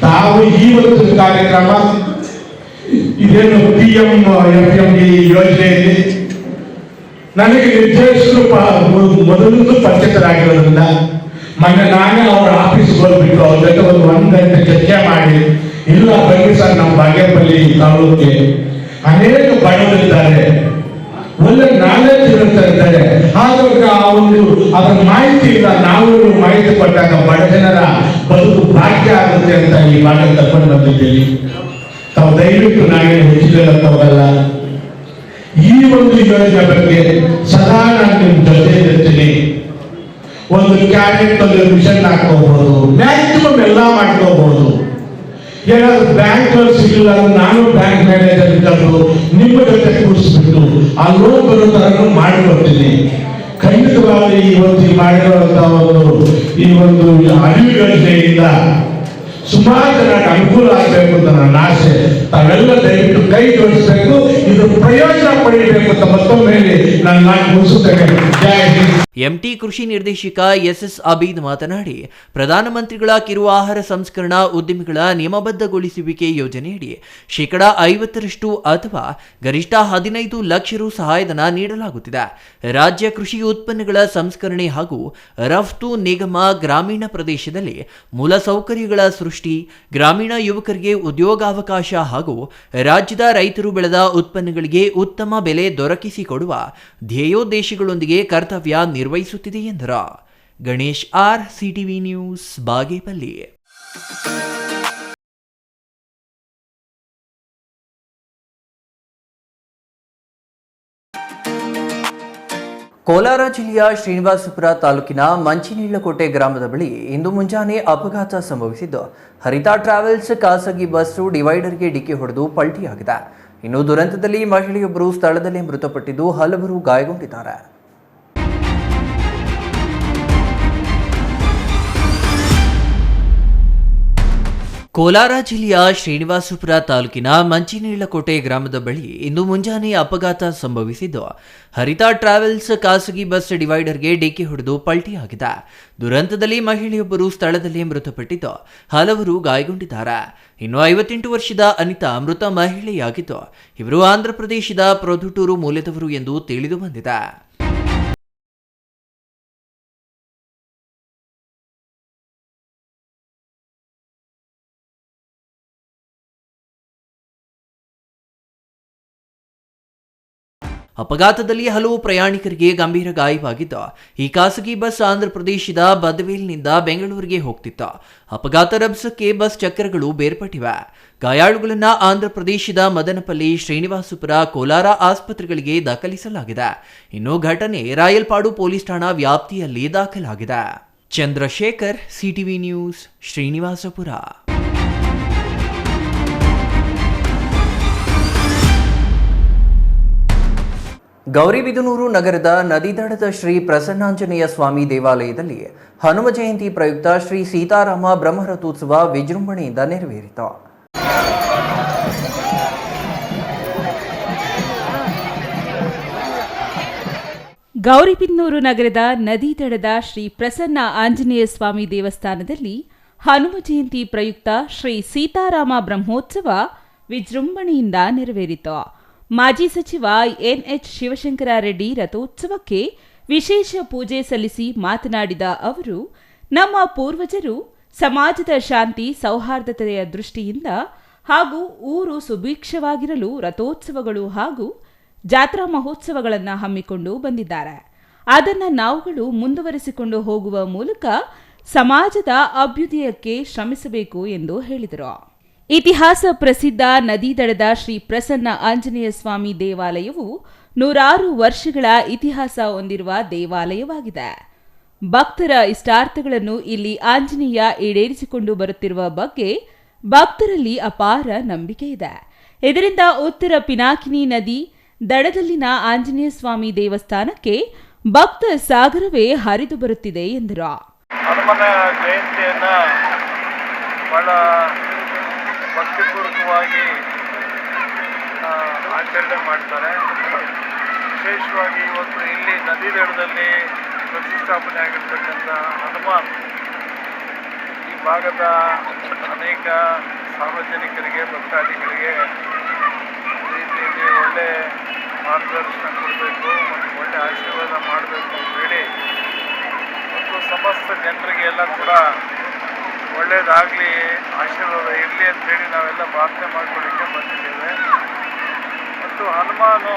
ತಾವು ಇವತ್ತು ಕಾರ್ಯಕ್ರಮ ಇದೇನು PMFME ಯೋಜನೆಯಲ್ಲಿ ನನಗೆ ನಿರ್ದೇಶಕರು ಮೊದಲು ಪರಿಚಿತರಾಗಿರೋದ್ರಿಂದ ಮೊನ್ನೆ ನಾನೇ ಅವ್ರ ಆಫೀಸ್ಗೆ ಹೋಗ್ಬಿಟ್ಟು ಅವ್ರ ಜೊತೆ ಒಂದು ಗಂಟೆ ಚರ್ಚೆ ಮಾಡಿ, ಇಲ್ಲ ಬಗ್ಗೆ ಸರ್ ನಮ್ಮ ಬಾಗೇಪಲ್ಲಿ ತಾಲೂಕಿಗೆ ಅನೇಕ ಬಡವರಿದ್ದಾರೆ, ಒಳ್ಳೆ ನಾಲೆಜ್ ಇರ್ತಾರೆ, ಆದ್ರೆ ಅದರ ಮಾಹಿತಿ ಇಲ್ಲ. ನಾವು ಮಾಹಿತಿ ಕೊಟ್ಟಾಗ ಬಡ ಜನರ ಬದುಕು ಭಾಗ್ಯ ಆಗುತ್ತೆ ಅಂತ ಈ ಭಾಗ ತಗೊಂಡು ಬಂದಿದ್ದೀವಿ. ತಾವು ದಯವಿಟ್ಟು ನಾವೇನು ಹೆಚ್ಚಿಲ್ಲ. ಈ ಒಂದು ಯೋಜನೆ ಬಗ್ಗೆ ಸದಾ ನಾನು ನಿಮ್ಮ ಜೊತೆ ಇರ್ತೀನಿ. ಒಂದು ಕ್ಯಾಬಿನೆಟ್ ಅಲ್ಲಿ ಮಿಷನ್ ಹಾಕೋಬಹುದು, ಮ್ಯಾಕ್ಸಿಮಮ್ ಎಲ್ಲ ಮಾಡ್ಕೋಬಹುದು. ಏನಾದ್ರು ಬ್ಯಾಂಕ್ ಸಿಗಲಿಲ್ಲ, ನಾನು ಬ್ಯಾಂಕ್ ಮ್ಯಾನೇಜರ್ ಇದ್ದವರು ನಿಮ್ಮ ಜೊತೆ ಕೂರಿಸ್ಬಿಟ್ಟು ಆ ಲೋನ್ ಬರೋ ತರನು ಮಾಡಿಕೊಡ್ತೀನಿ. ಖಂಡಿತವಾಗಿ ಇವತ್ತು ಮಾಡಿರುವಂತಹ ಈ ಒಂದು ಅರಿವು ಯೋಜನೆಯಿಂದ ಸುಮಾರು ಜನಕ್ಕೆ ಅನುಕೂಲ ಆಗಬೇಕು ಅಂತ ನನ್ನ ಆಸೆ. ತಾವೆಲ್ಲ ದಯವಿಟ್ಟು ಕೈ ಜೋಡಿಸಬೇಕು, ಇದು ಪ್ರಯೋಜನ ಪಡೆಯಬೇಕು ಅಂತ ಮತ್ತೊಮ್ಮೆ ನಾನು ಮುಗಿಸುತ್ತೇನೆ. ಜೈ ಹಿಂದ್. MT ಕೃಷಿ ನಿರ್ದೇಶಕ SS ಅಬೀದ್ ಮಾತನಾಡಿ, ಪ್ರಧಾನಮಂತ್ರಿಗಳ ಕಿರು ಆಹಾರ ಸಂಸ್ಕರಣಾ ಉದ್ಯಮಿಗಳ ನಿಯಮಬದ್ಧಗೊಳಿಸುವಿಕೆ ಯೋಜನೆಯಡಿ 50% ಅಥವಾ ಗರಿಷ್ಠ 15 ಲಕ್ಷ ರು ಸಹಾಯಧನ ನೀಡಲಾಗುತ್ತಿದೆ. ರಾಜ್ಯ ಕೃಷಿ ಉತ್ಪನ್ನಗಳ ಸಂಸ್ಕರಣೆ ಹಾಗೂ ರಫ್ತು ನಿಗಮ ಗ್ರಾಮೀಣ ಪ್ರದೇಶದಲ್ಲಿ ಮೂಲಸೌಕರ್ಯಗಳ ಸೃಷ್ಟಿ, ಗ್ರಾಮೀಣ ಯುವಕರಿಗೆ ಉದ್ಯೋಗಾವಕಾಶ ಹಾಗೂ ರಾಜ್ಯದ ರೈತರು ಬೆಳೆದ ಉತ್ಪನ್ನಗಳಿಗೆ ಉತ್ತಮ ಬೆಲೆ ದೊರಕಿಸಿಕೊಡುವ ಧ್ಯೇಯೋದ್ದೇಶಗಳೊಂದಿಗೆ ಕರ್ತವ್ಯ ನಿರ್ವಹಿಸುತ್ತಿದೆ ಎಂದರು. Ganesh R, CTV news, Bagepalli. Kolar ಜಿಲ್ಲೆಯ ಶ್ರೀನಿವಾಸಪುರ ತಾಲೂಕಿನ ಮಂಚಿನೀಳಕೋಟೆ ಗ್ರಾಮದ ಬಳಿ ಇಂದು ಮುಂಜಾನೆ ಅಪಘಾತ ಸಂಭವಿಸಿದ್ದು, ಹರಿತಾ ಟ್ರಾವೆಲ್ಸ್ ಖಾಸಗಿ ಬಸ್ ಡಿವೈಡರ್ಗೆ ಡಿಕ್ಕಿ ಹೊಡೆದು ಪಲ್ಟಿಯಾಗಿದೆ. ಇನ್ನು ದುರಂತದಲ್ಲಿ ಮಹಿಳೆಯೊಬ್ಬರು ಸ್ಥಳದಲ್ಲೇ ಮೃತಪಟ್ಟಿದ್ದು, ಹಲವರು ಗಾಯಗೊಂಡಿದ್ದಾರೆ. ಕೋಲಾರ ಜಿಲ್ಲೆಯ ಶ್ರೀನಿವಾಸಪುರ ತಾಲೂಕಿನ ಮಂಚಿನೀಳಕೋಟೆ ಗ್ರಾಮದ ಬಳಿ ಇಂದು ಮುಂಜಾನೆ ಅಪಘಾತ ಸಂಭವಿಸಿದ್ದು, ಹರಿತಾ ಟ್ರಾವೆಲ್ಸ್ ಖಾಸಗಿ ಬಸ್ ಡಿವೈಡರ್ಗೆ ಡಿಕ್ಕಿ ಹೊಡೆದು ಪಲ್ಟಿಯಾಗಿದೆ. ದುರಂತದಲ್ಲಿ ಮಹಿಳೆಯೊಬ್ಬರು ಸ್ಥಳದಲ್ಲೇ ಮೃತಪಟ್ಟಿದ್ದು, ಹಲವರು ಗಾಯಗೊಂಡಿದ್ದಾರೆ. ಇನ್ನು 58 ವರ್ಷದ ಅನಿತಾ ಮೃತ ಮಹಿಳೆಯಾಗಿದ್ದು, ಇವರು ಆಂಧ್ರಪ್ರದೇಶದ ಪ್ರೊದ್ದುಟೂರು ಮೂಲದವರು ಎಂದು ತಿಳಿದು ಬಂದಿದೆ. ಅಪಘಾತದಲ್ಲಿ ಹಲವು ಪ್ರಯಾಣಿಕರಿಗೆ ಗಂಭೀರ ಗಾಯವಾಗಿದ್ದು, ಈ ಖಾಸಗಿ ಬಸ್ ಆಂಧ್ರಪ್ರದೇಶದ ಬದ್ವೇಲ್ನಿಂದ ಬೆಂಗಳೂರಿಗೆ ಹೋಗ್ತಿತ್ತು. ಅಪಘಾತ ರಭಸಕ್ಕೆ ಬಸ್ ಚಕ್ರಗಳು ಬೇರ್ಪಟ್ಟಿವೆ. ಗಾಯಾಳುಗಳನ್ನು ಆಂಧ್ರಪ್ರದೇಶದ ಮದನಪಲ್ಲಿ, ಶ್ರೀನಿವಾಸಪುರ, ಕೋಲಾರ ಆಸ್ಪತ್ರೆಗಳಿಗೆ ದಾಖಲಿಸಲಾಗಿದೆ. ಇನ್ನು ಘಟನೆ ರಾಯಲ್ಪಾಡು ಪೊಲೀಸ್ ಠಾಣಾ ವ್ಯಾಪ್ತಿಯಲ್ಲಿ ದಾಖಲಾಗಿದೆ. Chandrashekhar, CTV news, Srinivasapura. ಗೌರಿಬಿದನೂರು ನಗರದ ನದಿದಡದ ಶ್ರೀ ಪ್ರಸನ್ನಾಂಜನೇಯ ಸ್ವಾಮಿ ದೇವಾಲಯದಲ್ಲಿ ಹನುಮ ಜಯಂತಿ ಪ್ರಯುಕ್ತ ಶ್ರೀ ಸೀತಾರಾಮ ಬ್ರಹ್ಮರಥೋತ್ಸವ ವಿಜೃಂಭಣೆಯಿಂದ ನೆರವೇರಿತು. ಗೌರಿಬಿದನೂರು ನಗರದ ನದಿದಡದ ಶ್ರೀ ಪ್ರಸನ್ನ ಆಂಜನೇಯ ಸ್ವಾಮಿ ದೇವಸ್ಥಾನದಲ್ಲಿ ಹನುಮ ಜಯಂತಿ ಪ್ರಯುಕ್ತ ಶ್ರೀ ಸೀತಾರಾಮ ಬ್ರಹ್ಮೋತ್ಸವ ವಿಜೃಂಭಣೆಯಿಂದ ನೆರವೇರಿತು. ಮಾಜಿ ಸಚಿವ ಎನ್ಎಚ್ ಶಿವಶಂಕರ ರೆಡ್ಡಿ ರಥೋತ್ಸವಕ್ಕೆ ವಿಶೇಷ ಪೂಜೆ ಸಲ್ಲಿಸಿ ಮಾತನಾಡಿದ ಅವರು, ನಮ್ಮ ಪೂರ್ವಜರು ಸಮಾಜದ ಶಾಂತಿ ಸೌಹಾರ್ದತೆಯ ದೃಷ್ಟಿಯಿಂದ ಹಾಗೂ ಊರು ಸುಭಿಕ್ಷವಾಗಿರಲು ರಥೋತ್ಸವಗಳು ಹಾಗೂ ಜಾತ್ರಾ ಮಹೋತ್ಸವಗಳನ್ನು ಹಮ್ಮಿಕೊಂಡು ಬಂದಿದ್ದಾರೆ. ಅದನ್ನು ನಾವುಗಳು ಮುಂದುವರಿಸಿಕೊಂಡು ಹೋಗುವ ಮೂಲಕ ಸಮಾಜದ ಅಭ್ಯುದಯಕ್ಕೆ ಶ್ರಮಿಸಬೇಕು ಎಂದು ಹೇಳಿದರು. ಇತಿಹಾಸ ಪ್ರಸಿದ್ಧ ನದಿ ದಡದ ಶ್ರೀ ಪ್ರಸನ್ನ ಆಂಜನೇಯ ಸ್ವಾಮಿ ದೇವಾಲಯವು 106 ವರ್ಷಗಳ ಇತಿಹಾಸ ಹೊಂದಿರುವ ದೇವಾಲಯವಾಗಿದೆ. ಭಕ್ತರ ಇಷ್ಟಾರ್ಥಗಳನ್ನು ಇಲ್ಲಿ ಆಂಜನೇಯ ಈಡೇರಿಸಿಕೊಂಡು ಬರುತ್ತಿರುವ ಬಗ್ಗೆ ಭಕ್ತರಲ್ಲಿ ಅಪಾರ ನಂಬಿಕೆ ಇದೆ. ಇದರಿಂದ ಉತ್ತರ ಪಿನಾಕಿನಿ ನದಿ ದಡದಲ್ಲಿನ ಆಂಜನೇಯ ಸ್ವಾಮಿ ದೇವಸ್ಥಾನಕ್ಕೆ ಭಕ್ತ ಸಾಗರವೇ ಹರಿದು ಬರುತ್ತಿದೆ ಎಂದರು. ಹನುಮನ ಜಯಂತಿಯನ್ನ ಬಹಳ ಭಕ್ತಿಪೂರ್ವಕವಾಗಿ ಆಚರಣೆ ಮಾಡ್ತಾರೆ. ವಿಶೇಷವಾಗಿ ಇವತ್ತು ಇಲ್ಲಿ ನದಿ ದಡದಲ್ಲಿ ಪ್ರತಿಷ್ಠಾಪನೆ ಆಗಿರ್ತಕ್ಕಂಥ ಹನುಮಾನ್ ಈ ಭಾಗದ ಅನೇಕ ಸಾರ್ವಜನಿಕರಿಗೆ, ಭಕ್ತಾದಿಗಳಿಗೆ ರೀತಿಯಲ್ಲಿ ಒಳ್ಳೆ ಮಾರ್ಗದರ್ಶನ ಕೊಡಬೇಕು ಮತ್ತು ಒಳ್ಳೆ ಆಶೀರ್ವಾದ ಮಾಡಬೇಕು ಅಂತೇಳಿ ಮತ್ತು ಸಮಸ್ತ ಜನರಿಗೆ ಎಲ್ಲ ಕೂಡ ಒಳ್ಳೇದಾಗಲಿ, ಆಶೀರ್ವಾದ ಇರಲಿ ಅಂತೇಳಿ ನಾವೆಲ್ಲ ಪ್ರಾರ್ಥನೆ ಮಾಡ್ಕೊಳ್ಳಿಕ್ಕೆ ಬಂದಿದ್ದೇವೆ. ಮತ್ತು ಹನುಮಾನು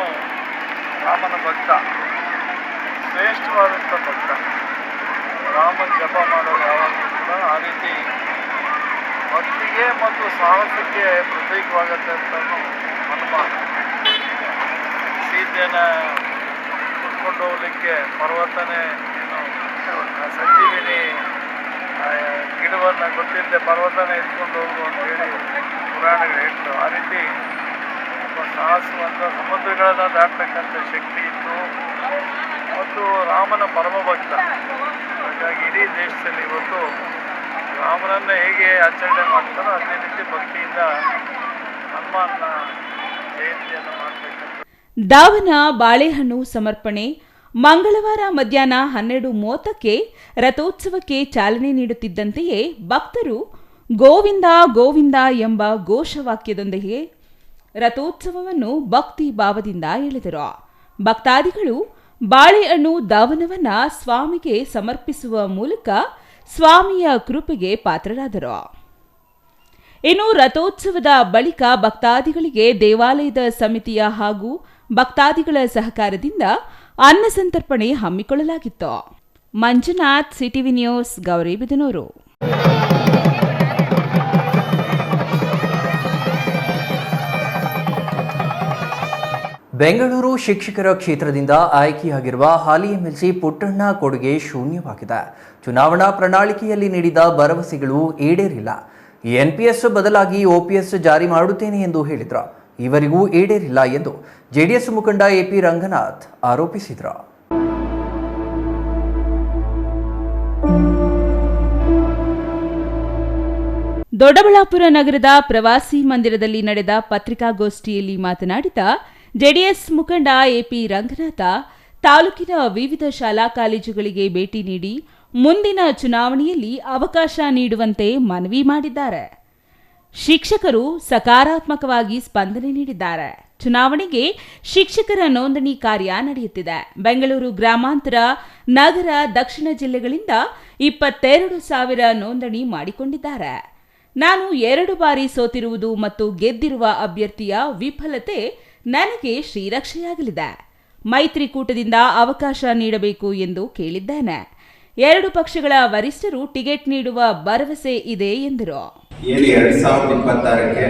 ರಾಮನ ಭಕ್ತ, ಶ್ರೇಷ್ಠವಾದಂಥ ಭಕ್ತ. ರಾಮನ ಜಪ ಮಾಡೋದು ಯಾವಾಗಲೂ ಕೂಡ ಆ ರೀತಿ ಭಕ್ತಿಗೆ ಮತ್ತು ಸಾಹಸಕ್ಕೆ ಪ್ರತೀಕವಾಗತ್ತಂತನು ಹನುಮಾನ್. ಸೀತೆಯನ್ನು ಕುತ್ಕೊಂಡು ಹೋಗ್ಲಿಕ್ಕೆ ಪರ್ವತನೇ ಸಂಜೀವಿನಿ ಗಿಡವನ್ನು ಗೊತ್ತಿಲ್ಲದೆ ಪರ್ವತನ ಎತ್ಕೊಂಡು ಹೋಗು ಅಂತೇಳಿ ಪುರಾಣಗಳು ಹೇಳ್ತು. ಆ ರೀತಿ ಸಾಹಸವಂತ ಸಮುದ್ರಗಳನ್ನು ದಾಟತಕ್ಕಂಥ ಶಕ್ತಿ ಇತ್ತು ಮತ್ತು ರಾಮನ ಪರಮ ಭಕ್ತ. ಹಾಗಾಗಿ ಇಡೀ ದೇಶದಲ್ಲಿ ಇವತ್ತು ರಾಮನನ್ನು ಹೇಗೆ ಆಚರಣೆ ಮಾಡ್ತಾರೋ ಅದೇ ರೀತಿ ಭಕ್ತಿಯಿಂದ ಹನುಮಾನ್ನ ಜಯಂತಿಯನ್ನು ಮಾಡಬೇಕಂತ. ದಾವನ ಬಾಳೆಹಣ್ಣು ಸಮರ್ಪಣೆ ಮಂಗಳವಾರ ಮಧ್ಯಾಹ್ನ 12:30ಕ್ಕೆ ರಥೋತ್ಸವಕ್ಕೆ ಚಾಲನೆ ನೀಡುತ್ತಿದ್ದಂತೆಯೇ ಭಕ್ತರು ಗೋವಿಂದ ಗೋವಿಂದ ಎಂಬ ಘೋಷವಾಕ್ಯದೊಂದಿಗೆ ರಥೋತ್ಸವವನ್ನು ಭಕ್ತಿ ಭಾವದಿಂದ ಎಳೆದರು. ಭಕ್ತಾದಿಗಳು ಬಾಳೆಹಣ್ಣು ದಾವನವನ್ನ ಸ್ವಾಮಿಗೆ ಸಮರ್ಪಿಸುವ ಮೂಲಕ ಸ್ವಾಮಿಯ ಕೃಪೆಗೆ ಪಾತ್ರರಾದರು. ಇನ್ನು ರಥೋತ್ಸವದ ಬಳಿಕ ಭಕ್ತಾದಿಗಳಿಗೆ ದೇವಾಲಯದ ಸಮಿತಿಯ ಹಾಗೂ ಭಕ್ತಾದಿಗಳ ಸಹಕಾರದಿಂದ ಅನ್ನ ಸಂತರ್ಪಣೆ ಹಮ್ಮಿಕೊಳ್ಳಲಾಗಿತ್ತು. Manjunath, CTV news, Gauribidanur. ಬೆಂಗಳೂರು ಶಿಕ್ಷಕರ ಕ್ಷೇತ್ರದಿಂದ ಆಯ್ಕೆಯಾಗಿರುವ ಹಾಲಿ ಎಂಎಲ್ಸಿ ಪುಟ್ಟಣ್ಣ ಕೊಡುಗೆ ಶೂನ್ಯವಾಗಿದೆ. ಚುನಾವಣಾ ಪ್ರಣಾಳಿಕೆಯಲ್ಲಿ ನೀಡಿದ ಭರವಸೆಗಳು ಈಡೇರಿಲ್ಲ. ಎನ್ಪಿಎಸ್ ಬದಲಾಗಿ ಓಪಿಎಸ್ ಜಾರಿ ಮಾಡುತ್ತೇನೆ ಎಂದು ಹೇಳಿದ್ರು. ಇವರಿಗೂ ಈಡೇರಿಲ್ಲ ಎಂದು ಜೆಡಿಎಸ್ ಮುಖಂಡ ಎಪಿ ರಂಗನಾಥ್ ಆರೋಪಿಸಿದರು. ದೊಡ್ಡಬಳ್ಳಾಪುರ ನಗರದ ಪ್ರವಾಸಿ ಮಂದಿರದಲ್ಲಿ ನಡೆದ ಪತ್ರಿಕಾಗೋಷ್ಠಿಯಲ್ಲಿ ಮಾತನಾಡಿದ ಜೆಡಿಎಸ್ ಮುಖಂಡ ಎಪಿ ರಂಗನಾಥ, ತಾಲೂಕಿನ ವಿವಿಧ ಶಾಲಾ ಕಾಲೇಜುಗಳಿಗೆ ಭೇಟಿ ನೀಡಿ ಮುಂದಿನ ಚುನಾವಣೆಯಲ್ಲಿ ಅವಕಾಶ ನೀಡುವಂತೆ ಮನವಿ ಮಾಡಿದ್ದಾರೆ. ಶಿಕ್ಷಕರು ಸಕಾರಾತ್ಮಕವಾಗಿ ಸ್ಪಂದನೆ ನೀಡಿದ್ದಾರೆ. ಚುನಾವಣೆಗೆ ಶಿಕ್ಷಕರ ನೋಂದಣಿ ಕಾರ್ಯ ನಡೆಯುತ್ತಿದೆ. ಬೆಂಗಳೂರು ಗ್ರಾಮಾಂತರ, ನಗರ, ದಕ್ಷಿಣ ಜಿಲ್ಲೆಗಳಿಂದ 22,000 ನೋಂದಣಿ ಮಾಡಿಕೊಂಡಿದ್ದಾರೆ. ನಾನು 2 ಬಾರಿ ಸೋತಿರುವುದು ಮತ್ತು ಗೆದ್ದಿರುವ ಅಭ್ಯರ್ಥಿಯ ವಿಫಲತೆ ನನಗೆ ಶ್ರೀರಕ್ಷೆಯಾಗಲಿದೆ. ಮೈತ್ರಿಕೂಟದಿಂದ ಅವಕಾಶ ನೀಡಬೇಕು ಎಂದು ಕೇಳಿದ್ದೇನೆ. 2 ಪಕ್ಷಗಳ ವರಿಷ್ಠರು ಟಿಕೆಟ್ ನೀಡುವ ಭರವಸೆ ಇದೆ ಎಂದರು. 2026ಕ್ಕೆ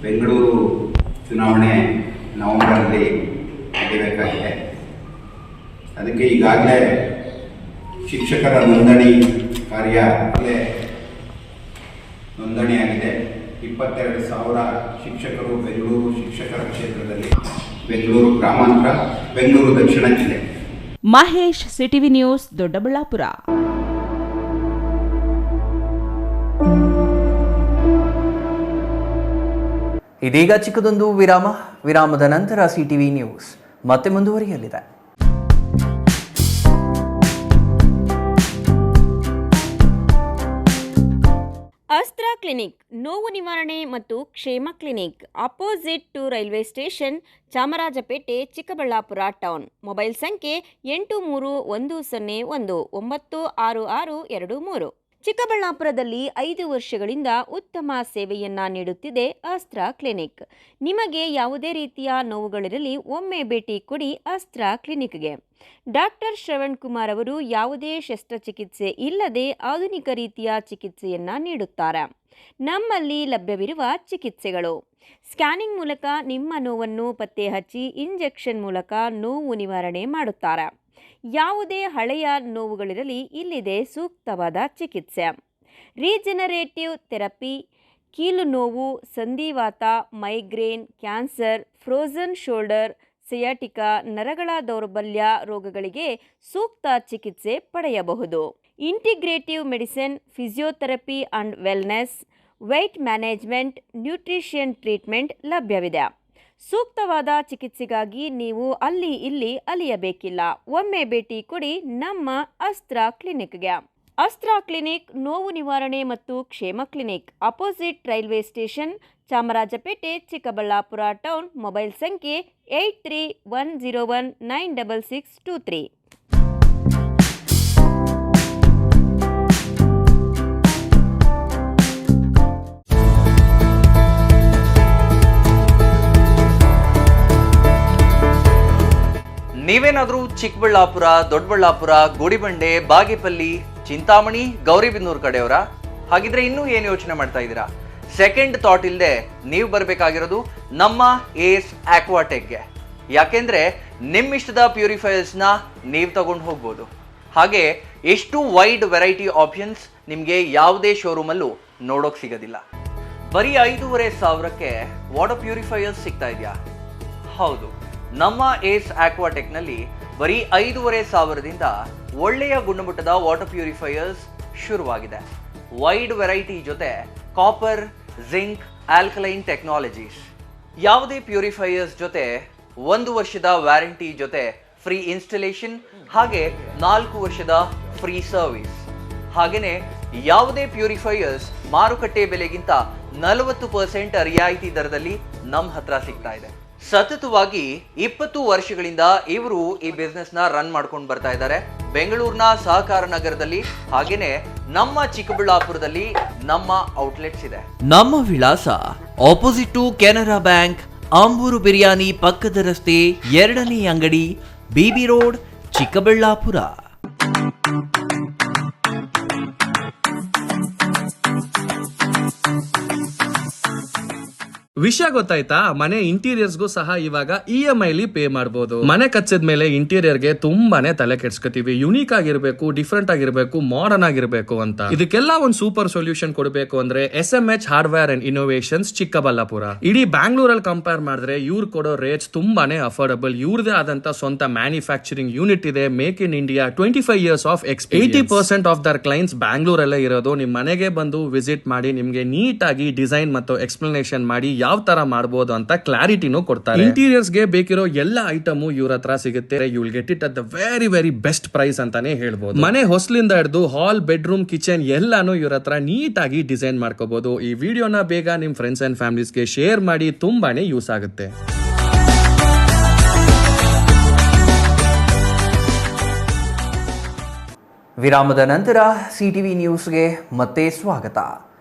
ಬೆಂಗಳೂರು ಚುನಾವಣೆ ನವೆಂಬರಲ್ಲಿ ನಡೆಯಬೇಕಾಗಿದೆ. ಅದಕ್ಕೆ ಈಗಾಗಲೇ ಶಿಕ್ಷಕರ ನೋಂದಣಿ ಕಾರ್ಯ ನೋಂದಣಿಯಾಗಿದೆ. 22,000 ಶಿಕ್ಷಕರು ಬೆಂಗಳೂರು ಶಿಕ್ಷಕರ ಕ್ಷೇತ್ರದಲ್ಲಿ, ಬೆಂಗಳೂರು ಗ್ರಾಮಾಂತರ, ಬೆಂಗಳೂರು ದಕ್ಷಿಣ ಜಿಲ್ಲೆ. Mahesh, CTV news, Doddaballapur. ಇದೀಗ ಚಿಕ್ಕದೊಂದು ವಿರಾಮದ ನಂತರ ಸಿಟಿವಿ ನ್ಯೂಸ್ ಮತ್ತೆ ಮುಂದುವರಿಯಲಿದೆ. ಅಸ್ತ್ರ ಕ್ಲಿನಿಕ್, ನೋವು ನಿವಾರಣೆ ಮತ್ತು ಕ್ಷೇಮ clinic, opposite to railway station, Chamarajpet, Chikkaballapur town. Mobile ಸಂಖ್ಯೆ 8310196623. ಚಿಕ್ಕಬಳ್ಳಾಪುರದಲ್ಲಿ 5 ವರ್ಷಗಳಿಂದ ಉತ್ತಮ ಸೇವೆಯನ್ನ ನೀಡುತ್ತಿದೆ ಅಸ್ತ್ರ ಕ್ಲಿನಿಕ್. ನಿಮಗೆ ಯಾವುದೇ ರೀತಿಯ ನೋವುಗಳಿರಲಿ ಒಮ್ಮೆ ಭೇಟಿ ಕೊಡಿ ಅಸ್ತ್ರ ಕ್ಲಿನಿಕ್ಗೆ. ಡಾಕ್ಟರ್ ಶ್ರವಣ್ ಕುಮಾರ್ ಅವರು ಯಾವುದೇ ಶಸ್ತ್ರಚಿಕಿತ್ಸೆ ಇಲ್ಲದೆ ಆಧುನಿಕ ರೀತಿಯ ಚಿಕಿತ್ಸೆಯನ್ನ ನೀಡುತ್ತಾರೆ. ನಮ್ಮಲ್ಲಿ ಲಭ್ಯವಿರುವ ಚಿಕಿತ್ಸೆಗಳು: ಸ್ಕ್ಯಾನಿಂಗ್ ಮೂಲಕ ನಿಮ್ಮ ನೋವನ್ನು ಪತ್ತೆ ಹಚ್ಚಿ ಇಂಜೆಕ್ಷನ್ ಮೂಲಕ ನೋವು ನಿವಾರಣೆ ಮಾಡುತ್ತಾರೆ. ಯಾವುದೇ ಹಳೆಯ ನೋವುಗಳಿರಲಿ ಇಲ್ಲಿದೆ ಸೂಕ್ತವಾದ ಚಿಕಿತ್ಸೆ. ರೀಜನರೇಟಿವ್ ಥೆರಪಿ, ಕೀಲು ನೋವು, ಸಂಧಿವಾತ, migraine, cancer, frozen shoulder, sciatica, ನರಗಳ ದೌರ್ಬಲ್ಯ ರೋಗಗಳಿಗೆ ಸೂಕ್ತ ಚಿಕಿತ್ಸೆ ಪಡೆಯಬಹುದು. Integrative medicine, physiotherapy and wellness, weight management, nutrition treatment ಲಭ್ಯವಿದೆ. ಸೂಕ್ತವಾದ ಚಿಕಿತ್ಸೆಗಾಗಿ ನೀವು ಅಲ್ಲಿ ಇಲ್ಲಿ ಅಲಿಯಬೇಕಿಲ್ಲ. ಒಮ್ಮೆ ಭೇಟಿ ಕೊಡಿ ನಮ್ಮ ಅಸ್ತ್ರ ಕ್ಲಿನಿಕ್ಗೆ. ಅಸ್ತ್ರ ಕ್ಲಿನಿಕ್ ನೋವು ನಿವಾರಣೆ ಮತ್ತು ಕ್ಷೇಮ clinic, opposite railway station, Chamarajpet, Chikkaballapur town. Mobile ಸಂಖ್ಯೆ 8310196623. ನೀವೇನಾದರೂ ಚಿಕ್ಕಬಳ್ಳಾಪುರ, ದೊಡ್ಡಬಳ್ಳಾಪುರ, ಗುಡಿಬಂಡೆ, ಬಾಗೇಪಲ್ಲಿ, ಚಿಂತಾಮಣಿ, ಗೌರಿಬಿದನೂರು ಕಡೆಯವರ? ಹಾಗಿದ್ರೆ ಇನ್ನೂ ಏನು ಯೋಚನೆ ಮಾಡ್ತಾ ಇದ್ದೀರಾ? ಸೆಕೆಂಡ್ ಥಾಟ್ ಇಲ್ಲದೆ ನೀವು ಬರಬೇಕಾಗಿರೋದು ನಮ್ಮ ಏಸ್ ಆಕ್ವಾಟೆಕ್ಗೆ. ಯಾಕೆಂದ್ರೆ ನಿಮ್ಮಿಷ್ಟದ ಪ್ಯೂರಿಫೈಯರ್ಸ್ನ ನೀವು ತಗೊಂಡು ಹೋಗ್ಬೋದು. ಹಾಗೆ ಎಷ್ಟು ವೈಡ್ ವೆರೈಟಿ ಆಪ್ಷನ್ಸ್ ನಿಮಗೆ ಯಾವುದೇ ಶೋರೂಮಲ್ಲೂ ನೋಡೋಕೆ ಸಿಗೋದಿಲ್ಲ. ಬರೀ 5,500ಕ್ಕೆ ವಾಟರ್ ಪ್ಯೂರಿಫೈಯರ್ಸ್ ಸಿಗ್ತಾ ಇದೆಯಾ? ಹೌದು, ನಮ್ಮ ಏಸ್ ಆಕ್ವಾಟೆಕ್ನಲ್ಲಿ ಬರೀ 5,500ದಿಂದ ಒಳ್ಳೆಯ ಗುಣಮಟ್ಟದ ವಾಟರ್ ಪ್ಯೂರಿಫೈಯರ್ಸ್ ಶುರುವಾಗಿದೆ. ವೈಡ್ ವೆರೈಟಿ ಜೊತೆ ಕಾಪರ್, ಜಿಂಕ್, ಆಲ್ಕಲೈನ್ ಟೆಕ್ನಾಲಜೀಸ್. ಯಾವುದೇ ಪ್ಯೂರಿಫೈಯರ್ಸ್ ಜೊತೆ 1 ವರ್ಷದ ವ್ಯಾರಂಟಿ ಜೊತೆ ಫ್ರೀ ಇನ್ಸ್ಟಾಲೇಷನ್, ಹಾಗೆ 4 ವರ್ಷದ ಫ್ರೀ ಸರ್ವಿಸ್. ಹಾಗೆಯೇ ಯಾವುದೇ ಪ್ಯೂರಿಫೈಯರ್ಸ್ ಮಾರುಕಟ್ಟೆ ಬೆಲೆಗಿಂತ 40% ರಿಯಾಯಿತಿ ದರದಲ್ಲಿ ನಮ್ಮ ಹತ್ರ ಸಿಗ್ತಾ ಇದೆ. ಸತತವಾಗಿ 20 ವರ್ಷಗಳಿಂದ ಇವರು ಈ ಬಿಸ್ನೆಸ್ ನ ರನ್ ಮಾಡ್ಕೊಂಡು ಬರ್ತಾ ಇದ್ದಾರೆ. ಬೆಂಗಳೂರಿನ ಸಹಕಾರ ನಗರದಲ್ಲಿ, ಹಾಗೇನೆ ನಮ್ಮ ಚಿಕ್ಕಬಳ್ಳಾಪುರದಲ್ಲಿ ನಮ್ಮ ಔಟ್ಲೆಟ್ಸ್ ಇದೆ. ನಮ್ಮ ವಿಳಾಸ opposite to Canara bank, Ambur biryani ಪಕ್ಕದ ರಸ್ತೆ, 2ನೇ ಅಂಗಡಿ, ಬಿಬಿ ರೋಡ್, ಚಿಕ್ಕಬಳ್ಳಾಪುರ. ವಿಷಯ ಗೊತ್ತಾಯ್ತಾ? ಮನೆ ಇಂಟೀರಿಯರ್ಸ್ಗೂ ಸಹ ಇವಾಗ EMI ಪೇ ಮಾಡಬಹುದು. ಮನೆ ಕಚ್ಚಿದ ಮೇಲೆ ಇಂಟೀರಿಯರ್ಗೆ ತುಂಬಾನೇ ತಲೆ ಕೆಡ್ಸ್ಕೊತೀವಿ. ಯುನೀಕ್ ಆಗಿರ್ಬೇಕು, ಡಿಫ್ರೆಂಟ್ ಆಗಿರ್ಬೇಕು, ಮಾಡರ್ನ್ ಆಗಿರ್ಬೇಕು ಅಂತ. ಇದಕ್ಕೆಲ್ಲ ಒಂದು ಸೂಪರ್ ಸೊಲ್ಯೂಷನ್ ಕೊಡಬೇಕು ಅಂದ್ರೆ SMH hardware and innovations Chikkaballapur. ಇಡೀ ಬ್ಯಾಂಗ್ಳೂರಲ್ಲಿ ಕಂಪೇರ್ ಮಾಡಿದ್ರೆ ಇವ್ರು ಕೊಡೋ ರೇಟ್ಸ್ ತುಂಬಾನೇ ಅಫೋರ್ಡಬಲ್. ಇವ್ರದೇ ಆದಂತ ಸ್ವಂತ ಮ್ಯಾನುಫ್ಯಾಕ್ಚರಿಂಗ್ ಯೂನಿಟ್ ಇದೆ. Make in India, 25 years of experience. 80% of their clients ಬ್ಯಾಂಗ್ಳೂರಲ್ಲೇ ಇರೋದು. ನಿಮ್ ಮನೆಗೆ ಬಂದು ವಿಸಿಟ್ ಮಾಡಿ ನಿಮ್ಗೆ ನೀಟ್ ಆಗಿ ಡಿಸೈನ್ ಮತ್ತು ಎಕ್ಸ್ಪ್ಲನೇಷನ್ ಮಾಡಿ ಯಾವ ತರ ಮಾಡಬಹುದು ಅಂತ ಕ್ಲಾರಿಟಿನೂ ಕೊಡ್ತಾರೆ. ಇಂಟೀರಿಯರ್ಸ್ ಗೆ ಬೇಕಿರೋ ಎಲ್ಲ ಐಟಮ್ ಇವ್ರ ಹತ್ರ ಸಿಗುತ್ತೆ. You will get it at the very best price ಅಂತಾನೆ ಹೇಳ್ಬೋದು. ಮನೆ ಹೊಸಲಿಂದ ಹಿಡಿದು ಹಾಲ್, ಬೆಡ್ರೂಮ್, ಕಿಚನ್ ಎಲ್ಲಾನು ಇವ್ರ ಹತ್ರ ನೀಟ್ ಆಗಿ ಡಿಸೈನ್ ಮಾಡ್ಕೋಬಹುದು. ಈ ವಿಡಿಯೋನ ಬೇಗ ನಿಮ್ ಫ್ರೆಂಡ್ಸ್ ಅಂಡ್ ಫ್ಯಾಮಿಲೀಸ್ಗೆ ಶೇರ್ ಮಾಡಿ, ತುಂಬಾನೇ ಯೂಸ್ ಆಗುತ್ತೆ. ವಿರಾಮದ ನಂತರ CTV ನ್ಯೂಸ್ಗೆ ಮತ್ತೆ ಸ್ವಾಗತ.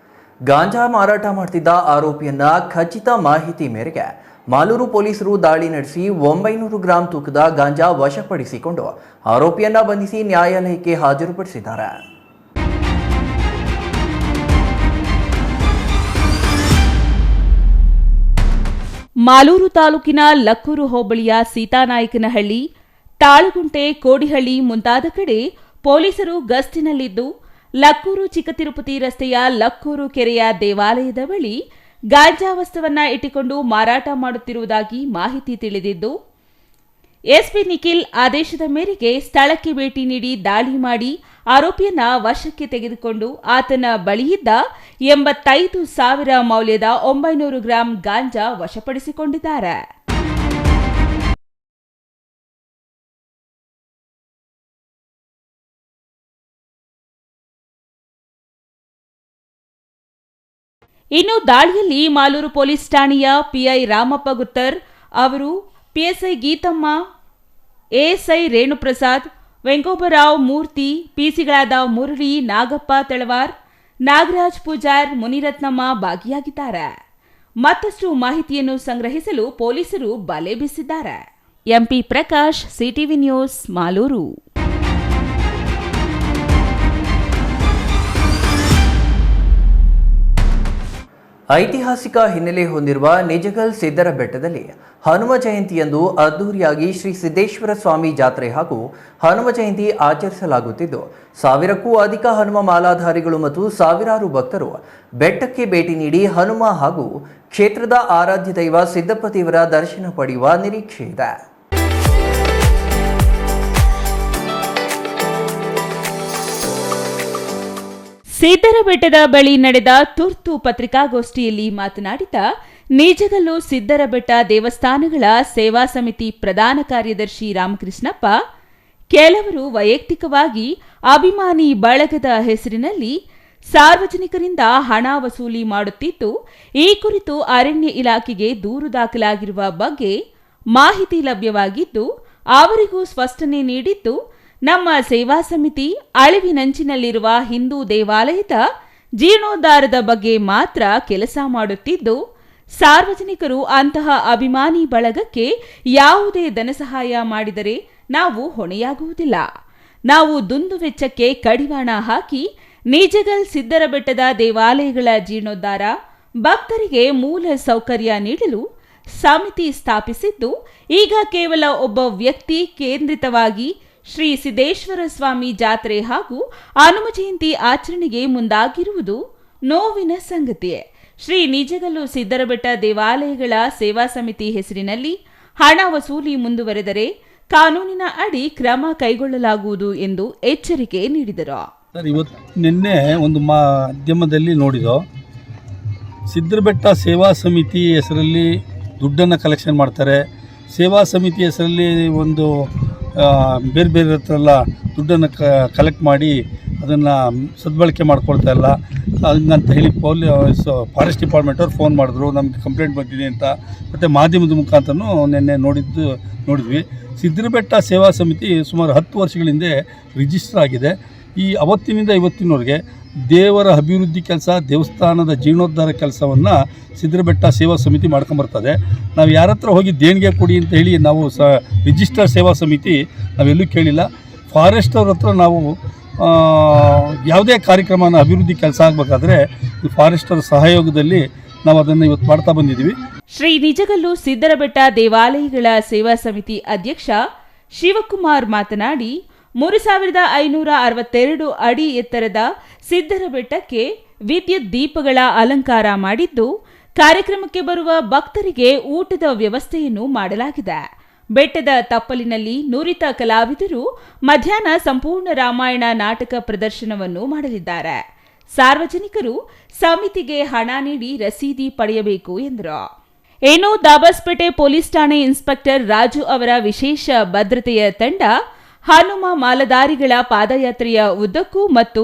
ಗಾಂಜಾ ಮಾರಾಟ ಮಾಡ್ತಿದ್ದ ಆರೋಪಿಯನ್ನ ಖಚಿತ ಮಾಹಿತಿ ಮೇರೆಗೆ ಮಾಲೂರು ಪೊಲೀಸರು ದಾಳಿ ನಡೆಸಿ 900 ಗ್ರಾಂ ತೂಕದ ಗಾಂಜಾ ವಶಪಡಿಸಿಕೊಂಡು ಆರೋಪಿಯನ್ನ ಬಂಧಿಸಿ ನ್ಯಾಯಾಲಯಕ್ಕೆ ಹಾಜರುಪಡಿಸಿದ್ದಾರೆ. ಮಾಲೂರು ತಾಲೂಕಿನ ಲಕ್ಕೂರು ಹೋಬಳಿಯ ಸೀತಾನಾಯಕನಹಳ್ಳಿ, ತಾಳಗುಂಟೆ, ಕೋಡಿಹಳ್ಳಿ ಮುಂತಾದ ಕಡೆ ಪೊಲೀಸರು ಗಸ್ತಿನಲ್ಲಿದ್ದು ಲಕ್ಕೂರು ಚಿಕ್ಕತಿರುಪತಿ ರಸ್ತೆಯ ಲಕ್ಕೂರು ಕೆರೆಯ ದೇವಾಲಯದ ಬಳಿ ಗಾಂಜಾ ವಸ್ತುವನ್ನ ಇಟ್ಟುಕೊಂಡು ಮಾರಾಟ ಮಾಡುತ್ತಿರುವುದಾಗಿ ಮಾಹಿತಿ ತಿಳಿದಿದ್ದು ಎಸ್ಪಿ ನಿಖಿಲ್ ಆದೇಶದ ಮೇರೆಗೆ ಸ್ಥಳಕ್ಕೆ ಭೇಟಿ ನೀಡಿ ದಾಳಿ ಮಾಡಿ ಆರೋಪಿಯನ್ನ ವಶಕ್ಕೆ ತೆಗೆದುಕೊಂಡು ಆತನ ಬಳಿಯಿದ್ದ 85,000 ಮೌಲ್ಯದ 900 ಗ್ರಾಂ ಗಾಂಜಾ ವಶಪಡಿಸಿಕೊಂಡಿದ್ದಾರೆ. ಇನ್ನು ದಾಳಿಯಲ್ಲಿ ಮಾಲೂರು ಪೊಲೀಸ್ ಠಾಣೆಯ PI ರಾಮಪ್ಪ ಗುತ್ತರ್ ಅವರು, PSI ಗೀತಮ್ಮ, ASI ರೇಣುಪ್ರಸಾದ್, ವೆಂಕೋಬರಾವ್ ಮೂರ್ತಿ, PCಗಳಾದ ಮುರಳಿ, ನಾಗಪ್ಪ ತಳವಾರ್, ನಾಗರಾಜ್ ಪೂಜಾರ್, ಮುನಿರತ್ನಮ್ಮ ಭಾಗಿಯಾಗಿದ್ದಾರೆ. ಮತ್ತಷ್ಟು ಮಾಹಿತಿಯನ್ನು ಸಂಗ್ರಹಿಸಲು ಪೊಲೀಸರು ಬಲೆ ಬೀಸಿದ್ದಾರೆ. MP Prakash, CTV news, Malur. ಐತಿಹಾಸಿಕ ಹಿನ್ನೆಲೆ ಹೊಂದಿರುವ ನಿಜಗಲ್ ಸಿದ್ದರ ಬೆಟ್ಟದಲ್ಲಿ ಹನುಮ ಜಯಂತಿಯಂದು ಅದ್ದೂರಿಯಾಗಿ ಶ್ರೀ ಸಿದ್ದೇಶ್ವರ ಸ್ವಾಮಿ ಜಾತ್ರೆ ಹಾಗೂ ಹನುಮ ಜಯಂತಿ ಆಚರಿಸಲಾಗುತ್ತಿದ್ದು, 1000ಕ್ಕೂ ಅಧಿಕ ಹನುಮ ಮಾಲಾಧಾರಿಗಳು ಮತ್ತು ಸಾವಿರಾರು ಭಕ್ತರು ಬೆಟ್ಟಕ್ಕೆ ಭೇಟಿ ನೀಡಿ ಹನುಮ ಹಾಗೂ ಕ್ಷೇತ್ರದ ಆರಾಧ್ಯ ದೈವ ಸಿದ್ದಪ್ಪ ದೇವರ ದರ್ಶನ ಪಡೆಯುವ ನಿರೀಕ್ಷೆ ಇದೆ. ಸಿದ್ದರ ಬೆಟ್ಟದ ಬಳಿ ನಡೆದ ತುರ್ತು ಪತ್ರಿಕಾಗೋಷ್ಠಿಯಲ್ಲಿ ಮಾತನಾಡಿದ ನೀಜಗಲ್ಲು ಸಿದ್ದರ ಬೆಟ್ಟ ದೇವಸ್ಥಾನಗಳ ಸೇವಾ ಸಮಿತಿ ಪ್ರಧಾನ ಕಾರ್ಯದರ್ಶಿ ರಾಮಕೃಷ್ಣಪ್ಪ, ಕೆಲವರು ವೈಯಕ್ತಿಕವಾಗಿ ಅಭಿಮಾನಿ ಬಳಗದ ಹೆಸರಿನಲ್ಲಿ ಸಾರ್ವಜನಿಕರಿಂದ ಹಣ ವಸೂಲಿ ಮಾಡುತ್ತಿದ್ದು, ಈ ಕುರಿತು ಅರಣ್ಯ ಇಲಾಖೆಗೆ ದೂರು ದಾಖಲಾಗಿರುವ ಬಗ್ಗೆ ಮಾಹಿತಿ ಲಭ್ಯವಾಗಿದ್ದು, ಅವರಿಗೂ ಸ್ಪಷ್ಟನೆ ನೀಡಿದ್ದು, ನಮ್ಮ ಸೇವಾ ಸಮಿತಿ ಅಳಿವಿನಂಚಿನಲ್ಲಿರುವ ಹಿಂದೂ ದೇವಾಲಯದ ಜೀರ್ಣೋದ್ಧಾರದ ಬಗ್ಗೆ ಮಾತ್ರ ಕೆಲಸ ಮಾಡುತ್ತಿದ್ದು, ಸಾರ್ವಜನಿಕರು ಅಂತಹ ಅಭಿಮಾನಿ ಬಳಗಕ್ಕೆ ಯಾವುದೇ ಧನಸಹಾಯ ಮಾಡಿದರೆ ನಾವು ಹೊಣೆಯಾಗುವುದಿಲ್ಲ. ನಾವು ದುಂದು ವೆಚ್ಚಕ್ಕೆ ಕಡಿವಾಣ ಹಾಕಿ ನೀಜಗಲ್ ಸಿದ್ದರ ಬೆಟ್ಟದ ದೇವಾಲಯಗಳ ಜೀರ್ಣೋದ್ಧಾರ, ಭಕ್ತರಿಗೆ ಮೂಲ ಸೌಕರ್ಯ ನೀಡಲು ಸಮಿತಿ ಸ್ಥಾಪಿಸಿದ್ದು, ಈಗ ಕೇವಲ ಒಬ್ಬ ವ್ಯಕ್ತಿ ಕೇಂದ್ರಿತವಾಗಿ ಶ್ರೀ ಸಿದ್ದೇಶ್ವರ ಸ್ವಾಮಿ ಜಾತ್ರೆ ಹಾಗೂ ಹನುಮ ಜಯಂತಿ ಆಚರಣೆಗೆ ಮುಂದಾಗಿರುವುದು ನೋವಿನ ಸಂಗತಿಯೇ. ಶ್ರೀ ನಿಜಗಲ್ಲು ಸಿದ್ದರಬೆಟ್ಟ ದೇವಾಲಯಗಳ ಸೇವಾ ಸಮಿತಿ ಹೆಸರಿನಲ್ಲಿ ಹಣ ವಸೂಲಿ ಮುಂದುವರೆದರೆ ಕಾನೂನಿನ ಅಡಿ ಕ್ರಮ ಕೈಗೊಳ್ಳಲಾಗುವುದು ಎಂದು ಎಚ್ಚರಿಕೆ ನೀಡಿದರು. ಸರ್, ಇವತ್ತು ನಿನ್ನೆ ಒಂದು ಮಾಧ್ಯಮದಲ್ಲಿ ನೋಡಿದೋ, ಸಿದ್ದರಬೆಟ್ಟ ಸೇವಾ ಸಮಿತಿ ಹೆಸರಲ್ಲಿ ದುಡ್ಡನ್ನು ಕಲೆಕ್ಷನ್ ಮಾಡ್ತಾರೆ. ಸೇವಾ ಸಮಿತಿ ಹೆಸರಲ್ಲಿ ಒಂದು ಬೇರೆ ಬೇರೆ ಹತ್ರ ಎಲ್ಲ ದುಡ್ಡನ್ನು ಕಲೆಕ್ಟ್ ಮಾಡಿ ಅದನ್ನು ಸದ್ಬಳಕೆ ಮಾಡ್ಕೊಳ್ತಾ ಇಲ್ಲ ಹಂಗಂತ ಹೇಳಿ ಫಾರೆಸ್ಟ್ ಡಿಪಾರ್ಟ್ಮೆಂಟ್ ಅವ್ರು ಫೋನ್ ಮಾಡಿದ್ರು, ನಮಗೆ ಕಂಪ್ಲೇಂಟ್ ಬಂದಿದೆ ಅಂತ. ಮತ್ತು ಮಾಧ್ಯಮದ ಮುಖಾಂತರನೂ ನಿನ್ನೆ ನೋಡಿದ್ವಿ. ಸಿದ್ದರಬೆಟ್ಟ ಸೇವಾ ಸಮಿತಿ ಸುಮಾರು 10 ವರ್ಷಗಳ ಹಿಂದೆ ರಿಜಿಸ್ಟರ್ ಆಗಿದೆ. ಈ ಅವತ್ತಿನಿಂದ ಇವತ್ತಿನವರೆಗೆ ದೇವರ ಅಭಿವೃದ್ಧಿ ಕೆಲಸ, ದೇವಸ್ಥಾನದ ಜೀರ್ಣೋದ್ಧಾರ ಕೆಲಸವನ್ನು ಸಿದ್ದರಬೆಟ್ಟ ಸೇವಾ ಸಮಿತಿ ಮಾಡ್ಕೊಂಬರ್ತದೆ. ನಾವು ಯಾರ ಹತ್ರ ಹೋಗಿ ದೇಣಿಗೆ ಕೊಡಿ ಅಂತ ಹೇಳಿ ನಾವು ರಿಜಿಸ್ಟರ್ ಸೇವಾ ಸಮಿತಿ ನಾವೆಲ್ಲೂ ಕೇಳಿಲ್ಲ. ಫಾರೆಸ್ಟ್ ಅವ್ರ ಹತ್ರ ನಾವು ಯಾವುದೇ ಕಾರ್ಯಕ್ರಮನ ಅಭಿವೃದ್ಧಿ ಕೆಲಸ ಆಗಬೇಕಾದ್ರೆ ಫಾರೆಸ್ಟರ್ ಸಹಯೋಗದಲ್ಲಿ ನಾವು ಅದನ್ನು ಇವತ್ತು ಮಾಡ್ತಾ ಬಂದಿದ್ದೀವಿ. ಶ್ರೀ ನಿಜಗಲ್ಲು ಸಿದ್ದರಬೆಟ್ಟ ದೇವಾಲಯಗಳ ಸೇವಾ ಸಮಿತಿ ಅಧ್ಯಕ್ಷ ಶಿವಕುಮಾರ್ ಮಾತನಾಡಿ 3562 ಅಡಿ ಎತ್ತರದ ಸಿದ್ದರಬೆಟ್ಟಕ್ಕೆ ವಿದ್ಯುತ್ ದೀಪಗಳ ಅಲಂಕಾರ ಮಾಡಿದ್ದು, ಕಾರ್ಯಕ್ರಮಕ್ಕೆ ಬರುವ ಭಕ್ತರಿಗೆ ಊಟದ ವ್ಯವಸ್ಥೆಯನ್ನು ಮಾಡಲಾಗಿದೆ. ಬೆಟ್ಟದ ತಪ್ಪಲಿನಲ್ಲಿ ನುರಿತ ಕಲಾವಿದರು ಮಧ್ಯಾಹ್ನ ಸಂಪೂರ್ಣ ರಾಮಾಯಣ ನಾಟಕ ಪ್ರದರ್ಶನವನ್ನು ಮಾಡಲಿದ್ದಾರೆ. ಸಾರ್ವಜನಿಕರು ಸಮಿತಿಗೆ ಹಣ ನೀಡಿ ರಸೀದಿ ಪಡೆಯಬೇಕು ಎಂದರು. ಇನ್ನು ದಾಬಸ್ಪೇಟೆ ಪೊಲೀಸ್ ಠಾಣೆ ಇನ್ಸ್ಪೆಕ್ಟರ್ ರಾಜು ಅವರ ವಿಶೇಷ ಭದ್ರತೆಯ ತಂಡ ಹನುಮ ಮಾಲಧಾರಿಗಳ ಪಾದಯಾತ್ರೆಯ ಉದ್ದಕ್ಕೂ ಮತ್ತು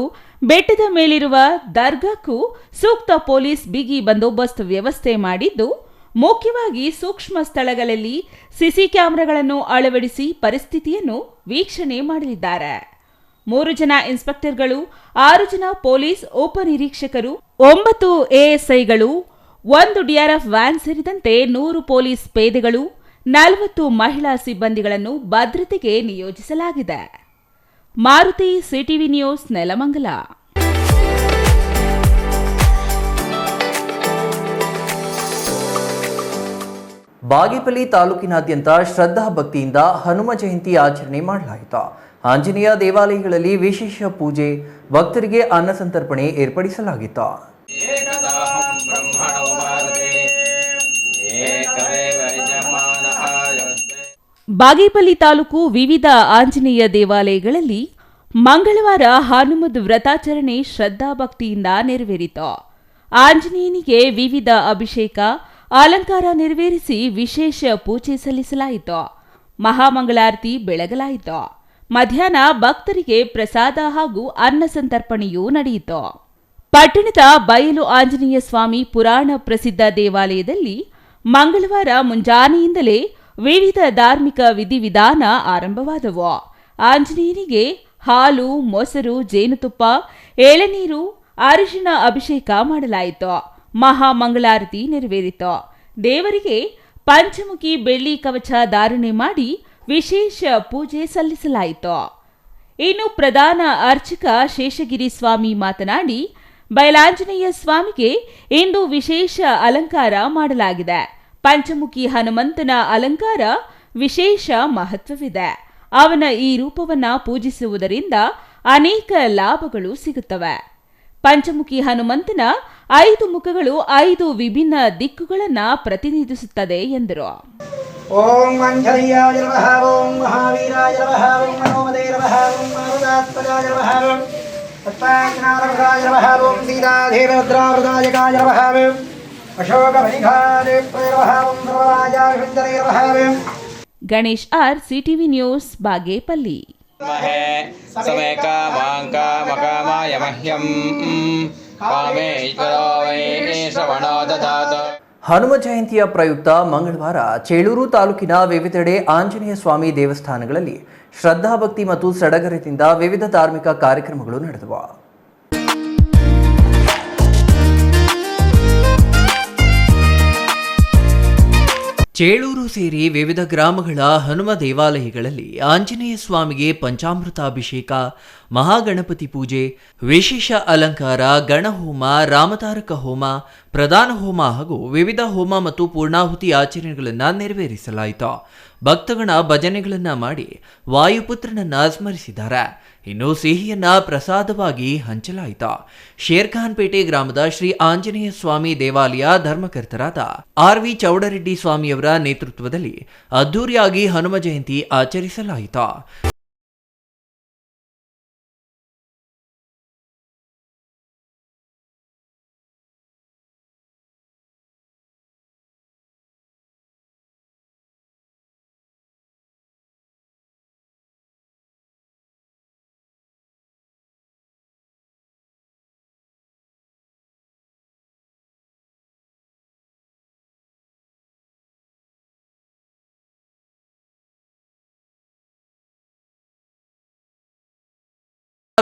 ಬೆಟ್ಟದ ಮೇಲಿರುವ ದರ್ಗಾಕ್ಕೂ ಸೂಕ್ತ ಪೊಲೀಸ್ ಬಿಗಿ ಬಂದೋಬಸ್ತ್ ವ್ಯವಸ್ಥೆ ಮಾಡಿದ್ದು, ಮುಖ್ಯವಾಗಿ ಸೂಕ್ಷ್ಮ ಸ್ಥಳಗಳಲ್ಲಿ ಸಿಸಿ ಕ್ಯಾಮೆರಾಗಳನ್ನು ಅಳವಡಿಸಿ ಪರಿಸ್ಥಿತಿಯನ್ನು ವೀಕ್ಷಣೆ ಮಾಡಲಿದ್ದಾರೆ. 3 ಜನ ಇನ್ಸ್ಪೆಕ್ಟರ್ಗಳು, 6 ಜನ ಪೊಲೀಸ್ ಉಪನಿರೀಕ್ಷಕರು, 9 ಎಎಸ್ಐಗಳು, 1 ಡಿಆರ್ಎಫ್ ವ್ಯಾನ್ ಸೇರಿದಂತೆ 100 ಪೊಲೀಸ್ ಪೇದೆಗಳು, 40 ಮಹಿಳಾ ಸಿಬ್ಬಂದಿಗಳನ್ನು ಭದ್ರತೆಗೆ ನಿಯೋಜಿಸಲಾಗಿದೆ. Maruti, CTV news, Nelamangala. ಬಾಗೇಪಲ್ಲಿ ತಾಲೂಕಿನಾದ್ಯಂತ ಶ್ರದ್ಧಾ ಭಕ್ತಿಯಿಂದ ಹನುಮ ಜಯಂತಿ ಆಚರಣೆ ಮಾಡಲಾಯಿತು. ಆಂಜನೇಯ ದೇವಾಲಯಗಳಲ್ಲಿ ವಿಶೇಷ ಪೂಜೆ, ಭಕ್ತರಿಗೆ ಅನ್ನ ಸಂತರ್ಪಣೆ ಏರ್ಪಡಿಸಲಾಗಿತ್ತು. ಬಾಗೇಪಲ್ಲಿ ತಾಲೂಕು ವಿವಿಧ ಆಂಜನೇಯ ದೇವಾಲಯಗಳಲ್ಲಿ ಮಂಗಳವಾರ ಹನುಮದ್ ವ್ರತಾಚರಣೆ ಶ್ರದ್ಧಾಭಕ್ತಿಯಿಂದ ನೆರವೇರಿತು. ಆಂಜನೇಯನಿಗೆ ವಿವಿಧ ಅಭಿಷೇಕ, ಅಲಂಕಾರ ನೆರವೇರಿಸಿ ವಿಶೇಷ ಪೂಜೆ ಸಲ್ಲಿಸಲಾಯಿತು. ಮಹಾಮಂಗಳಾರತಿ ಬೆಳಗಲಾಯಿತು. ಮಧ್ಯಾಹ್ನ ಭಕ್ತರಿಗೆ ಪ್ರಸಾದ ಹಾಗೂ ಅನ್ನ ಸಂತರ್ಪಣೆಯೂ ನಡೆಯಿತು. ಪಟ್ಟಣದ ಬಯಲು ಆಂಜನೇಯ ಸ್ವಾಮಿ ಪುರಾಣ ಪ್ರಸಿದ್ಧ ದೇವಾಲಯದಲ್ಲಿ ಮಂಗಳವಾರ ಮುಂಜಾನೆಯಿಂದಲೇ ವಿವಿಧ ಧಾರ್ಮಿಕ ವಿಧಿವಿಧಾನ ಆರಂಭವಾದವು. ಆಂಜನೇಯನಿಗೆ ಹಾಲು, ಮೊಸರು, ಜೇನುತುಪ್ಪ, ಎಳೆನೀರು, ಅರಿಶಿಣ ಅಭಿಷೇಕ ಮಾಡಲಾಯಿತು. ಮಹಾಮಂಗಳಾರತಿ ನೆರವೇರಿತು. ದೇವರಿಗೆ ಪಂಚಮುಖಿ ಬೆಳ್ಳಿ ಕವಚ ಧಾರಣೆ ಮಾಡಿ ವಿಶೇಷ ಪೂಜೆ ಸಲ್ಲಿಸಲಾಯಿತು. ಇನ್ನು ಪ್ರಧಾನ ಅರ್ಚಕ ಶೇಷಗಿರಿ ಸ್ವಾಮಿ ಮಾತನಾಡಿ, ಬಯಲಾಂಜನೇಯ ಸ್ವಾಮಿಗೆ ಇಂದು ವಿಶೇಷ ಅಲಂಕಾರ ಮಾಡಲಾಗಿದೆ. ಪಂಚಮುಖಿ ಹನುಮಂತನ ಅಲಂಕಾರ ವಿಶೇಷ ಮಹತ್ವವಿದೆ. ಅವನ ಈ ರೂಪವನ್ನ ಪೂಜಿಸುವುದರಿಂದ ಅನೇಕ ಲಾಭಗಳು ಸಿಗುತ್ತವೆ. ಪಂಚಮುಖಿ ಹನುಮಂತನ 5 ಮುಖಗಳು 5 ವಿಭಿನ್ನ ದಿಕ್ಕುಗಳನ್ನು ಪ್ರತಿನಿಧಿಸುತ್ತದೆ ಎಂದರು. ಓಂ ಆಂಜನೇಯಾಯ ನಮಃ, ಓಂ ಮಹಾವೀರಾಯ ನಮಃ, ಓಂ ಮನೋಮದೇ ನಮಃ, ಓಂ ಮಾರುತಾತ್ಮಜಾಯ ನಮಃ, ಓಂ ತತ್ವಾಜ್ಞಾನವೃತಾಯ ನಮಃ, ಓಂ ಸೀತಾಧೇವದ್ರಾವೃತಾಯಕಾಯ ನಮಃ, ಅಶೋಕಮಣಿಘಾದೇಪ್ರಯ ನಮಃ, ಓಂ ಸರ್ವರಾಜಾಯ ವಿಂದನೇ ನಮಃ. Ganesh R, CTV news, Bagepalli. Hanuma ಜಯಂತಿಯ ಪ್ರಯುಕ್ತ ಮಂಗಳವಾರ ಚೇಳೂರು ತಾಲೂಕಿನ ವಿವಿಧೆಡೆ ಆಂಜನೇಯ ಸ್ವಾಮಿ ದೇವಸ್ಥಾನಗಳಲ್ಲಿ ಶ್ರದ್ಧಾಭಕ್ತಿ ಮತ್ತು ಸಡಗರದಿಂದ ವಿವಿಧ ಧಾರ್ಮಿಕ ಕಾರ್ಯಕ್ರಮಗಳು ನಡೆದವು. ಚೇಳೂರು ಸೇರಿ ವಿವಿಧ ಗ್ರಾಮಗಳ ಹನುಮ ದೇವಾಲಯಗಳಲ್ಲಿ ಆಂಜನೇಯ ಸ್ವಾಮಿಗೆ ಪಂಚಾಮೃತಾಭಿಷೇಕ, ಮಹಾಗಣಪತಿ ಪೂಜೆ, ವಿಶೇಷ ಅಲಂಕಾರ, ಗಣಹೋಮ, ರಾಮತಾರಕ ಹೋಮ, ಪ್ರಧಾನ ಹೋಮ ಹಾಗೂ ವಿವಿಧ ಹೋಮ ಮತ್ತು ಪೂರ್ಣಾಹುತಿ ಆಚರಣೆಗಳನ್ನು ನೆರವೇರಿಸಲಾಯಿತು. ಭಕ್ತಗಣ ಭಜನೆಗಳನ್ನು ಮಾಡಿ ವಾಯುಪುತ್ರನನ್ನ ಸ್ಮರಿಸಿದ್ದಾರೆ. ಇನ್ನು ಸಿಹಿಯನ್ನ ಪ್ರಸಾದವಾಗಿ ಹಂಚಲಾಯಿತು. ಶೇರ್ಖಾನ್ಪೇಟೆ ಗ್ರಾಮದ ಶ್ರೀ ಆಂಜನೇಯ ಸ್ವಾಮಿ ದೇವಾಲಯ ಧರ್ಮಕರ್ತರಾದ ಆರ್.ವಿ. ಚೌಡರೆಡ್ಡಿ ಸ್ವಾಮಿಯವರ ನೇತೃತ್ವದಲ್ಲಿ ಅದ್ದೂರಿಯಾಗಿ ಹನುಮ ಜಯಂತಿ ಆಚರಿಸಲಾಯಿತು.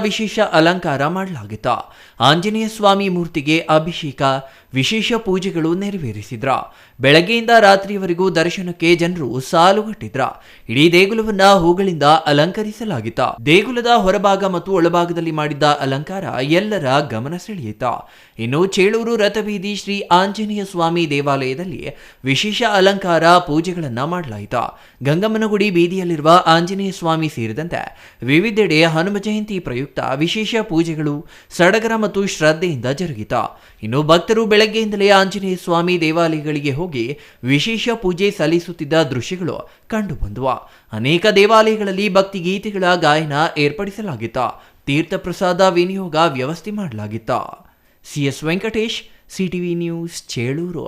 ವಿಶೇಷ ಅಲಂಕಾರ ಮಾಡಲಾಗಿತ್ತು. ಆಂಜನೇಯ ಸ್ವಾಮಿ ಮೂರ್ತಿಗೆ ಅಭಿಷೇಕ, ವಿಶೇಷ ಪೂಜೆಗಳು ನೆರವೇರಿಸಿದ್ರ. ಬೆಳಗ್ಗೆಯಿಂದ ರಾತ್ರಿಯವರೆಗೂ ದರ್ಶನಕ್ಕೆ ಜನರು ಸಾಲುಗಟ್ಟಿದ್ರ. ಇಡೀ ದೇಗುಲವನ್ನ ಹೂಗಳಿಂದ ಅಲಂಕರಿಸಲಾಗಿತ್ತು. ದೇಗುಲದ ಹೊರಭಾಗ ಮತ್ತು ಒಳಭಾಗದಲ್ಲಿ ಮಾಡಿದ್ದ ಅಲಂಕಾರ ಎಲ್ಲರ ಗಮನ ಸೆಳೆಯಿತು. ಇನ್ನು ಚೇಳೂರು ರಥಬೀದಿ ಶ್ರೀ ಆಂಜನೇಯ ಸ್ವಾಮಿ ದೇವಾಲಯದಲ್ಲಿ ವಿಶೇಷ ಅಲಂಕಾರ ಪೂಜೆಗಳನ್ನ ಮಾಡಲಾಯಿತು. ಗಂಗಮ್ಮನಗುಡಿ ಬೀದಿಯಲ್ಲಿರುವ ಆಂಜನೇಯ ಸ್ವಾಮಿ ಸೇರಿದಂತೆ ವಿವಿಧೆಡೆ ಹನುಮ ಜಯಂತಿ ಪ್ರಯುಕ್ತ ವಿಶೇಷ ಪೂಜೆಗಳು ಸಡಗರ ಮತ್ತು ಶ್ರದ್ಧೆಯಿಂದ ಜರುಗಿತು. ಇನ್ನು ಭಕ್ತರು ಬೆಳಗ್ಗೆಯಿಂದಲೇ ಆಂಜನೇಯ ಸ್ವಾಮಿ ದೇವಾಲಯಗಳಿಗೆ ಹೋಗಿ ವಿಶೇಷ ಪೂಜೆ ಸಲ್ಲಿಸುತ್ತಿದ್ದ ದೃಶ್ಯಗಳು ಕಂಡುಬಂದವು. ಅನೇಕ ದೇವಾಲಯಗಳಲ್ಲಿ ಭಕ್ತಿ ಗೀತೆಗಳ ಗಾಯನ ಏರ್ಪಡಿಸಲಾಗಿತ್ತು. ತೀರ್ಥ ಪ್ರಸಾದ ವಿನಿಯೋಗ ವ್ಯವಸ್ಥೆ ಮಾಡಲಾಗಿತ್ತು. CS Venkatesh, CTV news, Chelur.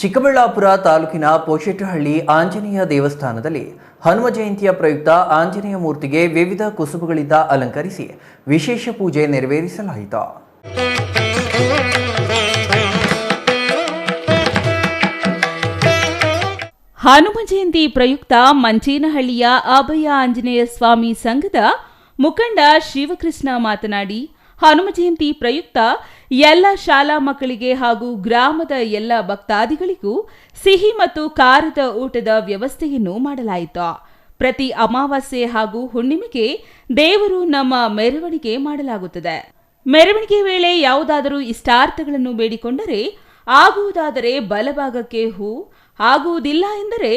Chikkaballapur ತಾಲೂಕಿನ ಪೋಷೆಟ್ಟಹಳ್ಳಿ ಆಂಜನೇಯ ದೇವಸ್ಥಾನದಲ್ಲಿ ಹನುಮ ಜಯಂತಿಯ ಪ್ರಯುಕ್ತ ಆಂಜನೇಯ ಮೂರ್ತಿಗೆ ವಿವಿಧ ಕುಸುಬುಗಳಿಂದ ಅಲಂಕರಿಸಿ ವಿಶೇಷ ಪೂಜೆ ನೆರವೇರಿಸಲಾಯಿತು. ಹನುಮ ಜಯಂತಿ ಪ್ರಯುಕ್ತ ಮಂಚೇನಹಳ್ಳಿಯ ಅಭಯ ಆಂಜನೇಯ ಸ್ವಾಮಿ ಸಂಘದ ಮುಖಂಡ ಶಿವಕೃಷ್ಣ ಮಾತನಾಡಿ, ಹನುಮ ಜಯಂತಿ ಪ್ರಯುಕ್ತ ಎಲ್ಲ ಶಾಲಾ ಮಕ್ಕಳಿಗೆ ಹಾಗೂ ಗ್ರಾಮದ ಎಲ್ಲ ಭಕ್ತಾದಿಗಳಿಗೂ ಸಿಹಿ ಮತ್ತು ಖಾರದ ಊಟದ ವ್ಯವಸ್ಥೆಯನ್ನು ಮಾಡಲಾಯಿತು. ಪ್ರತಿ ಅಮಾವಾಸ್ಯೆ ಹಾಗೂ ಹುಣ್ಣಿಮೆಗೆ ದೇವರು ನಮ್ಮ ಮೆರವಣಿಗೆ ಮಾಡಲಾಗುತ್ತದೆ. ಮೆರವಣಿಗೆ ವೇಳೆ ಯಾವುದಾದರೂ ಇಷ್ಟಾರ್ಥಗಳನ್ನು ಬೇಡಿಕೊಂಡರೆ ಆಗುವುದಾದರೆ ಬಲಭಾಗಕ್ಕೆ ಹೂ, ಆಗುವುದಿಲ್ಲ ಎಂದರೆ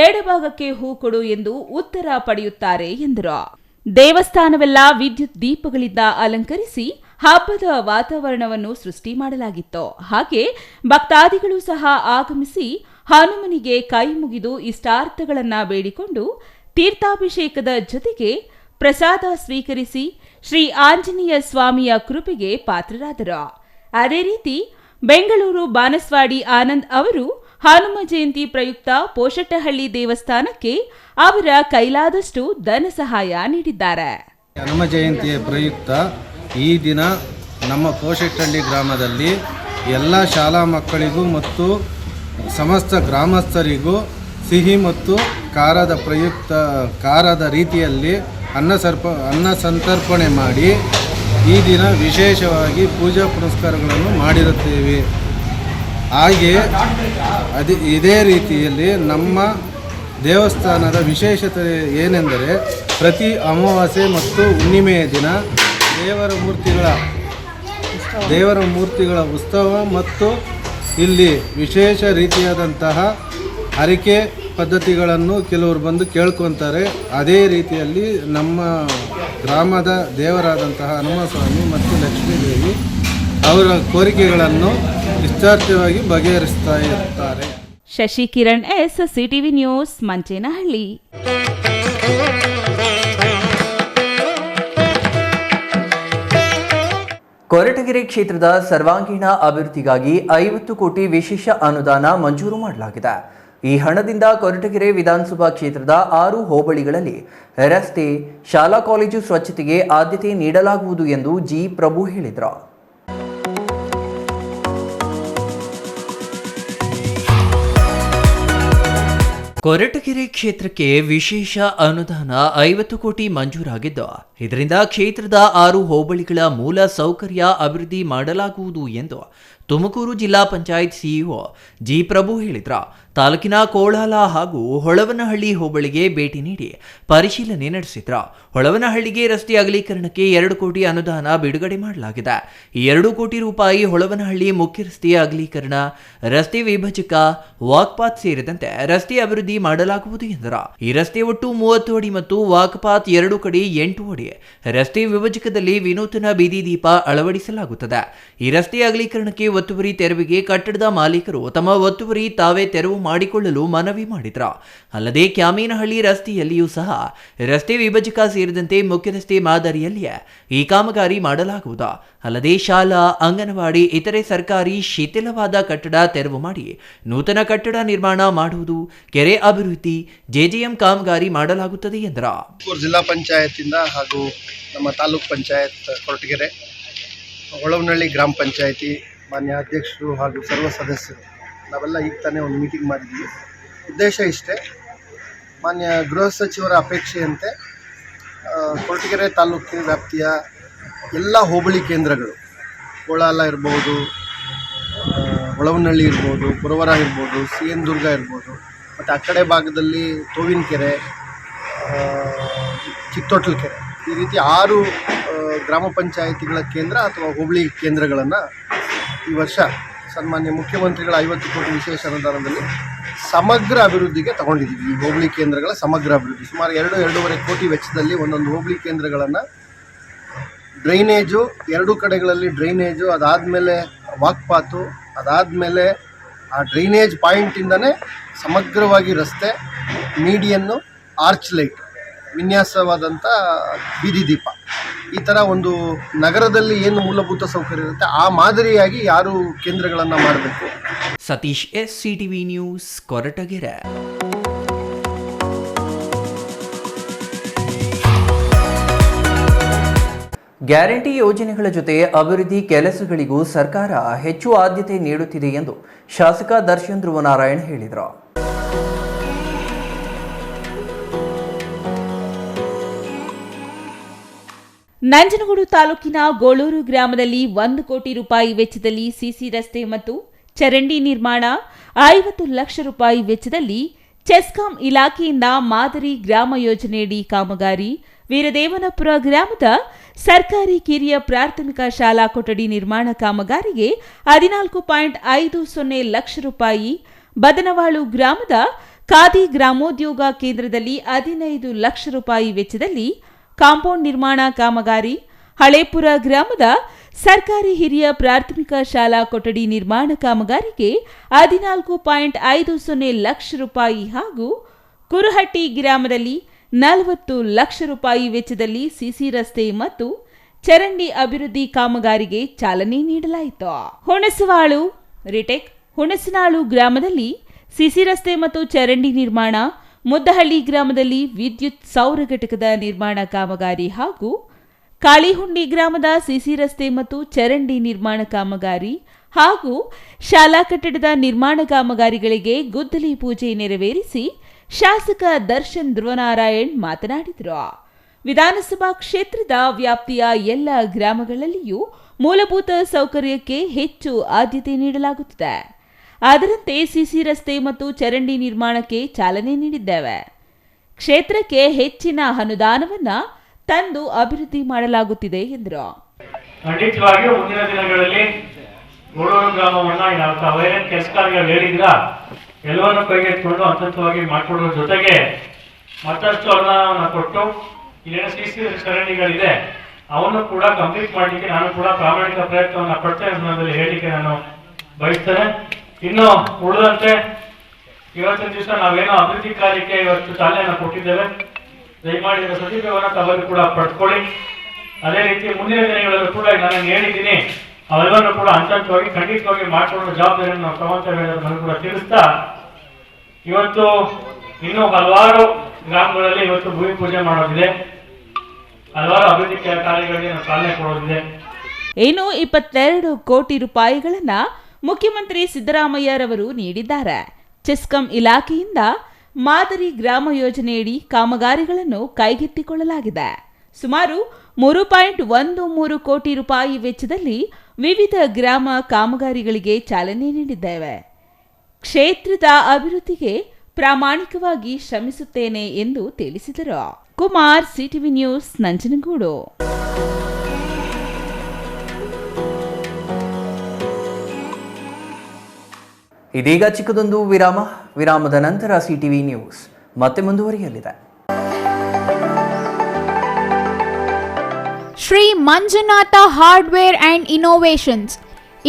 ಎಡಭಾಗಕ್ಕೆ ಹೂ ಕೊಡು ಎಂದು ಉತ್ತರ ಪಡೆಯುತ್ತಾರೆ ಎಂದರು. ದೇವಸ್ಥಾನವೆಲ್ಲ ವಿದ್ಯುತ್ ದೀಪಗಳಿಂದ ಅಲಂಕರಿಸಿ ಹಬ್ಬದ ವಾತಾವರಣವನ್ನು ಸೃಷ್ಟಿ ಮಾಡಲಾಗಿತ್ತು. ಹಾಗೆ ಭಕ್ತಾದಿಗಳು ಸಹ ಆಗಮಿಸಿ ಹನುಮನಿಗೆ ಕೈ ಮುಗಿದು ಇಷ್ಟಾರ್ಥಗಳನ್ನು ಬೇಡಿಕೊಂಡು ತೀರ್ಥಾಭಿಷೇಕದ ಜೊತೆಗೆ ಪ್ರಸಾದ ಸ್ವೀಕರಿಸಿ ಶ್ರೀ ಆಂಜನೇಯ ಸ್ವಾಮಿಯ ಕೃಪೆಗೆ ಪಾತ್ರರಾದರು. ಅದೇ ರೀತಿ ಬೆಂಗಳೂರು ಬಾನಸ್ವಾಡಿ ಆನಂದ್ ಅವರು ಹನುಮ ಜಯಂತಿ ಪ್ರಯುಕ್ತ ಪೋಷೆಟ್ಟಹಳ್ಳಿ ದೇವಸ್ಥಾನಕ್ಕೆ ಅವರ ಕೈಲಾದಷ್ಟು ಧನ ಸಹಾಯ ನೀಡಿದ್ದಾರೆ. ಹನುಮ ಜಯಂತಿಯ ಪ್ರಯುಕ್ತ ಈ ದಿನ ನಮ್ಮ ಪೋಷೆಟ್ಟಹಳ್ಳಿ ಗ್ರಾಮದಲ್ಲಿ ಎಲ್ಲ ಶಾಲಾ ಮಕ್ಕಳಿಗೂ ಮತ್ತು ಸಮಸ್ತ ಗ್ರಾಮಸ್ಥರಿಗೂ ಸಿಹಿ ಮತ್ತು ಖಾರದ ರೀತಿಯಲ್ಲಿ ಅನ್ನ ಸಂತರ್ಪಣೆ ಮಾಡಿ ಈ ದಿನ ವಿಶೇಷವಾಗಿ ಪೂಜಾ ಪುನಸ್ಕಾರಗಳನ್ನು ಮಾಡಿರುತ್ತೇವೆ. ಹಾಗೆ ಇದೇ ರೀತಿಯಲ್ಲಿ ನಮ್ಮ ದೇವಸ್ಥಾನದ ವಿಶೇಷತೆ ಏನೆಂದರೆ ಪ್ರತಿ ಅಮಾವಾಸ್ಯೆ ಮತ್ತು ಹುಣ್ಣಿಮೆಯ ದಿನ ದೇವರ ಮೂರ್ತಿಗಳ ಉತ್ಸವ ಮತ್ತು ಇಲ್ಲಿ ವಿಶೇಷ ರೀತಿಯಾದಂತಹ ಹರಕೆ ಪದ್ಧತಿಗಳನ್ನು ಕೆಲವರು ಬಂದು ಕೇಳ್ಕೊತಾರೆ. ಅದೇ ರೀತಿಯಲ್ಲಿ ನಮ್ಮ ಗ್ರಾಮದ ದೇವರಾದಂತಹ ಹನುಮಸ್ವಾಮಿ ಮತ್ತು ಲಕ್ಷ್ಮೀದೇವಿ ಅವರ ಕೋರಿಕೆಗಳನ್ನು ನಿಶ್ಚಾರ್ಥವಾಗಿ ಬಗೆಹರಿಸ್ತಾ ಇರ್ತಾರೆ. Shashi Kiran S, CTV news, Manchenahalli. Koratagere ಕ್ಷೇತ್ರದ ಸರ್ವಾಂಗೀಣ ಅಭಿವೃದ್ಧಿಗಾಗಿ 50 ಕೋಟಿ ವಿಶೇಷ ಅನುದಾನ ಮಂಜೂರು ಮಾಡಲಾಗಿದೆ. ಈ ಹಣದಿಂದ ಕೊರಟಗೆರೆ ವಿಧಾನಸಭಾ ಕ್ಷೇತ್ರದ 6 ಹೋಬಳಿಗಳಲ್ಲಿ ರಸ್ತೆ, ಶಾಲಾ ಕಾಲೇಜು ಸ್ವಚ್ಛತೆಗೆ ಆದ್ಯತೆ ನೀಡಲಾಗುವುದು ಎಂದು ಜಿ ಪ್ರಭು ಹೇಳಿದರು. ಕೊರಟಗೆರೆ ಕ್ಷೇತ್ರಕ್ಕೆ ವಿಶೇಷ ಅನುದಾನ 50 ಕೋಟಿ ಮಂಜೂರಾಗಿದ್ದು, ಇದರಿಂದ ಕ್ಷೇತ್ರದ 6 ಹೋಬಳಿಗಳ ಮೂಲ ಸೌಕರ್ಯ ಅಭಿವೃದ್ಧಿ ಮಾಡಲಾಗುವುದು ಎಂದು ತುಮಕೂರು ಜಿಲ್ಲಾ ಪಂಚಾಯತ್ ಸಿಇಒ ಜಿ ಪ್ರಭು ಹೇಳಿದರು. ತಾಲೂಕಿನ ಕೋಳಾಲ ಹಾಗೂ ಹೊಳವನಹಳ್ಳಿ ಹೋಬಳಿಗೆ ಭೇಟಿ ನೀಡಿ ಪರಿಶೀಲನೆ ನಡೆಸಿದ್ರು. ಹೊಳವನಹಳ್ಳಿಗೆ ರಸ್ತೆ ಅಗಲೀಕರಣಕ್ಕೆ 2 ಕೋಟಿ ಅನುದಾನ ಬಿಡುಗಡೆ ಮಾಡಲಾಗಿದೆ. ಈ 2 ಕೋಟಿ ರೂಪಾಯಿ ಹೊಳವನಹಳ್ಳಿ ಮುಖ್ಯ ರಸ್ತೆ ಅಗಲೀಕರಣ, ರಸ್ತೆ ವಿಭಜಕ, ವಾಕ್ಪಾತ್ ಸೇರಿದಂತೆ ರಸ್ತೆ ಅಭಿವೃದ್ಧಿ ಮಾಡಲಾಗುವುದು ಎಂದರು. ಈ ರಸ್ತೆ ಒಟ್ಟು 30 ಅಡಿ ಮತ್ತು ವಾಕ್ಪಾತ್ 2 ಕಡೆ 8 ಅಡಿ. ರಸ್ತೆ ವಿಭಜಕದಲ್ಲಿ ವಿನೂತನ ಬೀದಿ ದೀಪ ಅಳವಡಿಸಲಾಗುತ್ತದೆ. ಈ ರಸ್ತೆ ಅಗಲೀಕರಣಕ್ಕೆ ಒತ್ತುವರಿ ತೆರವಿಗೆ ಕಟ್ಟಡದ ಮಾಲೀಕರು ತಮ್ಮ ಒತ್ತುವರಿ ತಾವೇ ತೆರವು ಮಾಡಿಕೊಳ್ಳಲು ಮನವಿ ಮಾಡಿದ್ರು. ಅಲ್ಲದೆ ಕ್ಯಾಮೇನಹಳ್ಳಿ ರಸ್ತೆಯಲ್ಲಿಯೂ ಸಹ ರಸ್ತೆ ವಿಭಜಕ ಸೇರಿದಂತೆ ಮುಖ್ಯ ರಸ್ತೆ ಮಾದರಿಯಲ್ಲಿಯೇ ಈ ಕಾಮಗಾರಿ ಮಾಡಲಾಗುವುದು. ಅಲ್ಲದೆ ಶಾಲಾ, ಅಂಗನವಾಡಿ, ಇತರೆ ಸರ್ಕಾರಿ ಶಿಥಿಲವಾದ ಕಟ್ಟಡ ತೆರವು ಮಾಡಿ ನೂತನ ಕಟ್ಟಡ ನಿರ್ಮಾಣ ಮಾಡುವುದು, ಕೆರೆ ಅಭಿವೃದ್ಧಿ, ಜೆಜೆಎಂ ಕಾಮಗಾರಿ ಮಾಡಲಾಗುತ್ತದೆ ಎಂದರು. ಜಿಲ್ಲಾ ಪಂಚಾಯತಿಂದ ಹಾಗೂ ನಮ್ಮ ತಾಲೂಕ್ ಪಂಚಾಯತ್ ಕೊರಟಗೆರೆ, ಹೊಳವನಹಳ್ಳಿ ಗ್ರಾಮ ಪಂಚಾಯತಿ ಮಾನ್ಯ ಅಧ್ಯಕ್ಷರು ಹಾಗೂ ಸರ್ವ ಸದಸ್ಯರು ನಾವೆಲ್ಲ ಈಗ ತಾನೇ ಒಂದು ಮೀಟಿಂಗ್ ಮಾಡಿದ್ವಿ. ಉದ್ದೇಶ ಇಷ್ಟೇ, ಮಾನ್ಯ ಗೃಹ ಸಚಿವರ ಅಪೇಕ್ಷೆಯಂತೆ ಕೊರಟಗೆರೆ ತಾಲೂಕಿನ ವ್ಯಾಪ್ತಿಯ ಎಲ್ಲ ಹೋಬಳಿ ಕೇಂದ್ರಗಳು, ಕೋಳಾಲ ಇರ್ಬೋದು, ಹೊಳವನಹಳ್ಳಿ ಇರ್ಬೋದು, ಪುರವರ ಇರ್ಬೋದು, CN ದುರ್ಗ ಇರ್ಬೋದು, ಮತ್ತು ಆ ಕಡೆ ಭಾಗದಲ್ಲಿ ತೋವಿನಕೆರೆ, ಚಿತ್ತೋಟ್ಲ ಕೆರೆ, ಈ ರೀತಿ 6 ಗ್ರಾಮ ಪಂಚಾಯಿತಿಗಳ ಕೇಂದ್ರ ಅಥವಾ ಹೋಬಳಿ ಕೇಂದ್ರಗಳನ್ನು ಈ ವರ್ಷ ಸನ್ಮಾನ್ಯ ಮುಖ್ಯಮಂತ್ರಿಗಳ 50 ಕೋಟಿ ವಿಶೇಷ ಅನುದಾನದಲ್ಲಿ ಸಮಗ್ರ ಅಭಿವೃದ್ಧಿಗೆ ತಗೊಂಡಿದ್ದೀವಿ. ಈ ಹೋಬಳಿ ಕೇಂದ್ರಗಳ ಸಮಗ್ರ ಅಭಿವೃದ್ಧಿ ಸುಮಾರು 2-2.5 ಕೋಟಿ ವೆಚ್ಚದಲ್ಲಿ ಒಂದೊಂದು ಹೋಬಳಿ ಕೇಂದ್ರಗಳನ್ನು ಡ್ರೈನೇಜು, 2 ಕಡೆಗಳಲ್ಲಿ ಡ್ರೈನೇಜು, ಅದಾದಮೇಲೆ ವಾಕ್ಪಾತು, ಅದಾದಮೇಲೆ ಆ ಡ್ರೈನೇಜ್ ಪಾಯಿಂಟಿಂದನೇ ಸಮಗ್ರವಾಗಿ ರಸ್ತೆ, ಮೀಡಿಯನ್ನು, ಆರ್ಚ್ ಲೈಟ್, ವಿನ್ಯಾಸವಾದಂಥ ಬೀದಿ ದೀಪ, ಈ ಥರ ಒಂದು ನಗರದಲ್ಲಿ ಏನು ಮೂಲಭೂತ ಸೌಕರ್ಯ ಇರುತ್ತೆ ಆ ಮಾದರಿಯಾಗಿ ಯಾರು ಕೇಂದ್ರಗಳನ್ನು ಮಾಡಬೇಕು. Satish SCTV news, Koratagere. Guarantee ಯೋಜನೆಗಳ ಜೊತೆ ಅಭಿವೃದ್ಧಿ ಕೆಲಸಗಳಿಗೂ ಸರ್ಕಾರ ಹೆಚ್ಚು ಆದ್ಯತೆ ನೀಡುತ್ತಿದೆ ಎಂದು ಶಾಸಕ ದರ್ಶನ್ ಧ್ರುವನಾರಾಯಣ್ ಹೇಳಿದರು. ನಂಜನಗೂಡು ತಾಲೂಕಿನ ಗೋಳೂರು ಗ್ರಾಮದಲ್ಲಿ 1 ಕೋಟಿ ರೂಪಾಯಿ ವೆಚ್ಚದಲ್ಲಿ ಸಿಸಿ ರಸ್ತೆ ಮತ್ತು ಚರಂಡಿ ನಿರ್ಮಾಣ, 50 ಲಕ್ಷ ರೂಪಾಯಿ ವೆಚ್ಚದಲ್ಲಿ ಚೆಸ್ಕಾಂ ಇಲಾಖೆಯಿಂದ ಮಾದರಿ ಗ್ರಾಮ ಯೋಜನೆಯಡಿ ಕಾಮಗಾರಿ, ವೀರದೇವನಪುರ ಗ್ರಾಮದ ಸರ್ಕಾರಿ ಕಿರಿಯ ಪ್ರಾಥಮಿಕ ಶಾಲಾ ಕೊಠಡಿ ನಿರ್ಮಾಣ ಕಾಮಗಾರಿಗೆ 14.50 ಲಕ್ಷ ರೂಪಾಯಿ, ಬದನವಾಳು ಗ್ರಾಮದ ಖಾದಿ ಗ್ರಾಮೋದ್ಯೋಗ ಕೇಂದ್ರದಲ್ಲಿ 15 ಲಕ್ಷ ರೂಪಾಯಿ ವೆಚ್ಚದಲ್ಲಿ ಕಾಂಪೌಂಡ್ ನಿರ್ಮಾಣ ಕಾಮಗಾರಿ, ಹಳೇಪುರ ಗ್ರಾಮದ ಸರ್ಕಾರಿ ಹಿರಿಯ ಪ್ರಾಥಮಿಕ ಶಾಲಾ ಕೊಠಡಿ ನಿರ್ಮಾಣ ಕಾಮಗಾರಿಗೆ 14.50 ಲಕ್ಷ ರೂಪಾಯಿ ಹಾಗೂ ಕುರುಹಟ್ಟಿ ಗ್ರಾಮದಲ್ಲಿ 40 ಲಕ್ಷ ರೂಪಾಯಿ ವೆಚ್ಚದಲ್ಲಿ ಸಿಸಿ ರಸ್ತೆ ಮತ್ತು ಚರಂಡಿ ಅಭಿವೃದ್ಧಿ ಕಾಮಗಾರಿಗೆ ಚಾಲನೆ ನೀಡಲಾಯಿತು. ಹುಣಸವಾಳು ರಿಟೆಕ್ ಹುಣಸನಾಳು ಗ್ರಾಮದಲ್ಲಿ ಸಿಸಿ ರಸ್ತೆ ಮತ್ತು ಚರಂಡಿ ನಿರ್ಮಾಣ, ಮುದ್ದಹಳ್ಳಿ ಗ್ರಾಮದಲ್ಲಿ ವಿದ್ಯುತ್ ಸೌರ ಘಟಕದ ನಿರ್ಮಾಣ ಕಾಮಗಾರಿ ಹಾಗೂ ಕಾಳಿಹುಂಡಿ ಗ್ರಾಮದ ಸಿಸಿ ರಸ್ತೆ ಮತ್ತು ಚರಂಡಿ ನಿರ್ಮಾಣ ಕಾಮಗಾರಿ ಹಾಗೂ ಶಾಲಾ ಕಟ್ಟಡದ ನಿರ್ಮಾಣ ಕಾಮಗಾರಿಗಳಿಗೆ ಗುದ್ದಲಿ ಪೂಜೆ ನೆರವೇರಿಸಿ ಶಾಸಕ ದರ್ಶನ್ ಧ್ರುವನಾರಾಯಣ್ ಮಾತನಾಡಿದರು. ವಿಧಾನಸಭಾ ಕ್ಷೇತ್ರದ ವ್ಯಾಪ್ತಿಯ ಎಲ್ಲ ಗ್ರಾಮಗಳಲ್ಲಿಯೂ ಮೂಲಭೂತ ಸೌಕರ್ಯಕ್ಕೆ ಹೆಚ್ಚು ಆದ್ಯತೆ ನೀಡಲಾಗುತ್ತಿದೆ. ಅದರಂತೆ ಸಿಸಿ ರಸ್ತೆ ಮತ್ತು ಚರಂಡಿ ನಿರ್ಮಾಣಕ್ಕೆ ಚಾಲನೆ ನೀಡಿದ್ದೇವೆ. ಕ್ಷೇತ್ರಕ್ಕೆ ಹೆಚ್ಚಿನ ಅನುದಾನವನ್ನು ತಂದು ಅಭಿವೃದ್ಧಿ ಮಾಡಲಾಗುತ್ತಿದೆ ಎಂದರು. ಖಂಡಿತವಾಗಿಯೂ ಮುಂದಿನ ದಿನಗಳಲ್ಲಿ ಗೋಳೂರು ಗ್ರಾಮವನ್ನು ತಾವೇನು ಕೆಲಸ ಕಾರ್ಯಗಳು ಹೇಳಿದ್ರ ಎಲ್ಲವನ್ನು ಕೈಗೆತ್ತಿಕೊಂಡು ಹಂತವಾಗಿ ಮಾಡಿಕೊಳ್ಳುವ ಜೊತೆಗೆ ಮತ್ತಷ್ಟು ಅನುದಾನವನ್ನು ಕೊಟ್ಟು ಇಲ್ಲೇನು ಸಿಸಿ ಚರಂಡಿಗಳಿದೆ ಅವನ್ನು ಕೂಡ ಕಂಪ್ಲೀಟ್ ಮಾಡಲಿಕ್ಕೆ ನಾನು ಕೂಡ ಪ್ರಾಮಾಣಿಕ ಪ್ರಯತ್ನವನ್ನು ಪಡ್ತೇನೆ ಅನ್ನೋದ್ರಲ್ಲಿ ಹೇಳಿಕೆ ನಾನು ಬಯಸ್ತೇನೆ. ಇನ್ನು ಉಳಿದಂತೆ ಇವತ್ತಿನ ದಿವಸ ನಾವೇನೋ ಅಭಿವೃದ್ಧಿ ಕಾರ್ಯಕ್ಕೆ ಇವತ್ತು ಚಾಲನೆಯನ್ನು ಕೊಟ್ಟಿದ್ದೇವೆ. ದಯಮಾಡಿ ಇದರ ಸದುಪಯೋಗವನ್ನು ತಾವೆಲ್ಲರೂ ಕೂಡ ಪಡ್ಕೊಳ್ಳಿ. ಅದೇ ರೀತಿ ಮುಂದಿನ ದಿನಗಳಲ್ಲೂ ಕೂಡ ನಾನು ಹೇಳಿದ್ದೀನಿ ಅವೆಲ್ಲವನ್ನು ಕೂಡ ಹಂತವಾಗಿ ಖಂಡಿತವಾಗಿ ಮಾಡಿಕೊಳ್ಳುವ ಜವಾಬ್ದಾರಿಯನ್ನು ನಾವು ತಗೊಳ್ತೇವೆ ಅನ್ನೋದನ್ನು ಕೂಡ ತಿಳಿಸ್ತಾ, ಇವತ್ತು ಇನ್ನೂ ಹಲವಾರು ಗ್ರಾಮಗಳಲ್ಲಿ ಇವತ್ತು ಭೂಮಿ ಪೂಜೆ ಮಾಡೋದಿದೆ, ಹಲವಾರು ಅಭಿವೃದ್ಧಿ ಕಾರ್ಯಗಳಿಗೆ ನಾವು ಚಾಲನೆ ಕೊಡೋದಿದೆ. ಇನ್ನು 22 ಕೋಟಿ ರೂಪಾಯಿಗಳನ್ನು ಮುಖ್ಯಮಂತ್ರಿ ಸಿದ್ದರಾಮಯ್ಯರವರು ನೀಡಿದ್ದಾರೆ. ಚೆಸ್ಕಾಂ ಇಲಾಖೆಯಿಂದ ಮಾದರಿ ಗ್ರಾಮ ಯೋಜನೆಯಡಿ ಕಾಮಗಾರಿಗಳನ್ನು ಕೈಗೆತ್ತಿಕೊಳ್ಳಲಾಗಿದೆ. ಸುಮಾರು 3.13 ಕೋಟಿ ರೂಪಾಯಿ ವೆಚ್ಚದಲ್ಲಿ ವಿವಿಧ ಗ್ರಾಮ ಕಾಮಗಾರಿಗಳಿಗೆ ಚಾಲನೆ ನೀಡಿದ್ದೇವೆ. ಕ್ಷೇತ್ರದ ಅಭಿವೃದ್ಧಿಗೆ ಪ್ರಾಮಾಣಿಕವಾಗಿ ಶ್ರಮಿಸುತ್ತೇನೆ ಎಂದು ತಿಳಿಸಿದರು. Kumar, CTV news, Nanjangud. ಇದೀಗ ಚಿಕ್ಕದೊಂದು ವಿರಾಮದ ನಂತರ ಸಿಟಿವಿ ನ್ಯೂಸ್ ಮತ್ತೆ ಮುಂದುವರಿಯಲಿದೆ. Shri Manjunatha hardware and innovations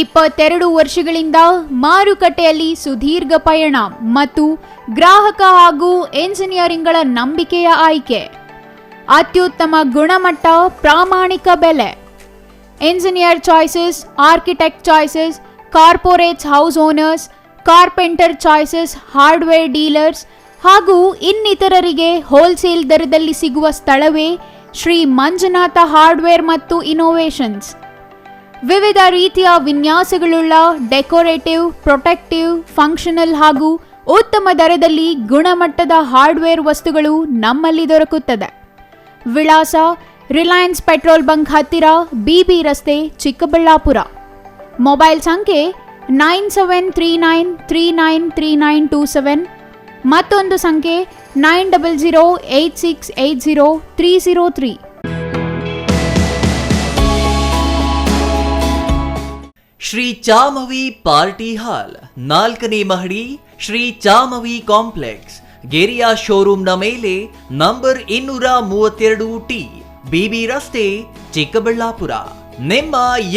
22 ವರ್ಷಗಳಿಂದ ಮಾರುಕಟ್ಟೆಯಲ್ಲಿ ಸುದೀರ್ಘ ಪಯಣ ಮತ್ತು ಗ್ರಾಹಕ ಹಾಗೂ ಎಂಜಿನಿಯರಿಂಗ್ಗಳ ನಂಬಿಕೆಯ ಆಯ್ಕೆ. ಅತ್ಯುತ್ತಮ ಗುಣಮಟ್ಟ, ಪ್ರಾಮಾಣಿಕ ಬೆಲೆ. Engineer choices, architect choices, corporates house owners, carpenter choices, hardware dealers ಹಾಗೂ ಇನ್ನಿತರರಿಗೆ ಹೋಲ್ಸೇಲ್ ದರದಲ್ಲಿ ಸಿಗುವ ಸ್ಥಳವೇ ಶ್ರೀ ಮಂಜುನಾಥ ಹಾರ್ಡ್ವೇರ್ ಮತ್ತು ಇನ್ನೋವೇಷನ್ಸ್. ವಿವಿಧ ರೀತಿಯ ವಿನ್ಯಾಸಗಳುಳ್ಳ ಡೆಕೋರೇಟಿವ್, ಪ್ರೊಟೆಕ್ಟಿವ್, ಫಂಕ್ಷನಲ್ ಹಾಗೂ ಉತ್ತಮ ದರದಲ್ಲಿ ಗುಣಮಟ್ಟದ ಹಾರ್ಡ್ವೇರ್ ವಸ್ತುಗಳು ನಮ್ಮಲ್ಲಿ ದೊರಕುತ್ತದೆ. ವಿಳಾಸ ರಿಲಯನ್ಸ್ ಪೆಟ್ರೋಲ್ ಬಂಕ್ ಹತ್ತಿರ, ಬಿಬಿ ರಸ್ತೆ, ಚಿಕ್ಕಬಳ್ಳಾಪುರ. ಮೊಬೈಲ್ ಸಂಖ್ಯೆ 9739393927, ಮತ್ತೊಂದು ಸಂಖ್ಯೆ 9008680303. ಶ್ರೀ ಚಾಮವಿ ಪಾರ್ಟಿ ಹಾಲ್, 4ನೇ ಮಹಡಿ, ಶ್ರೀ ಚಾಮವಿ ಕಾಂಪ್ಲೆಕ್ಸ್, ಗೆರಿಯಾ ಶೋರೂಮ್ನ ಮೇಲೆ, ನಂಬರ್ 232T, ಬಿಬಿ ರಸ್ತೆ, ಚಿಕ್ಕಬಳ್ಳಾಪುರ. ನಿಮ್ಮ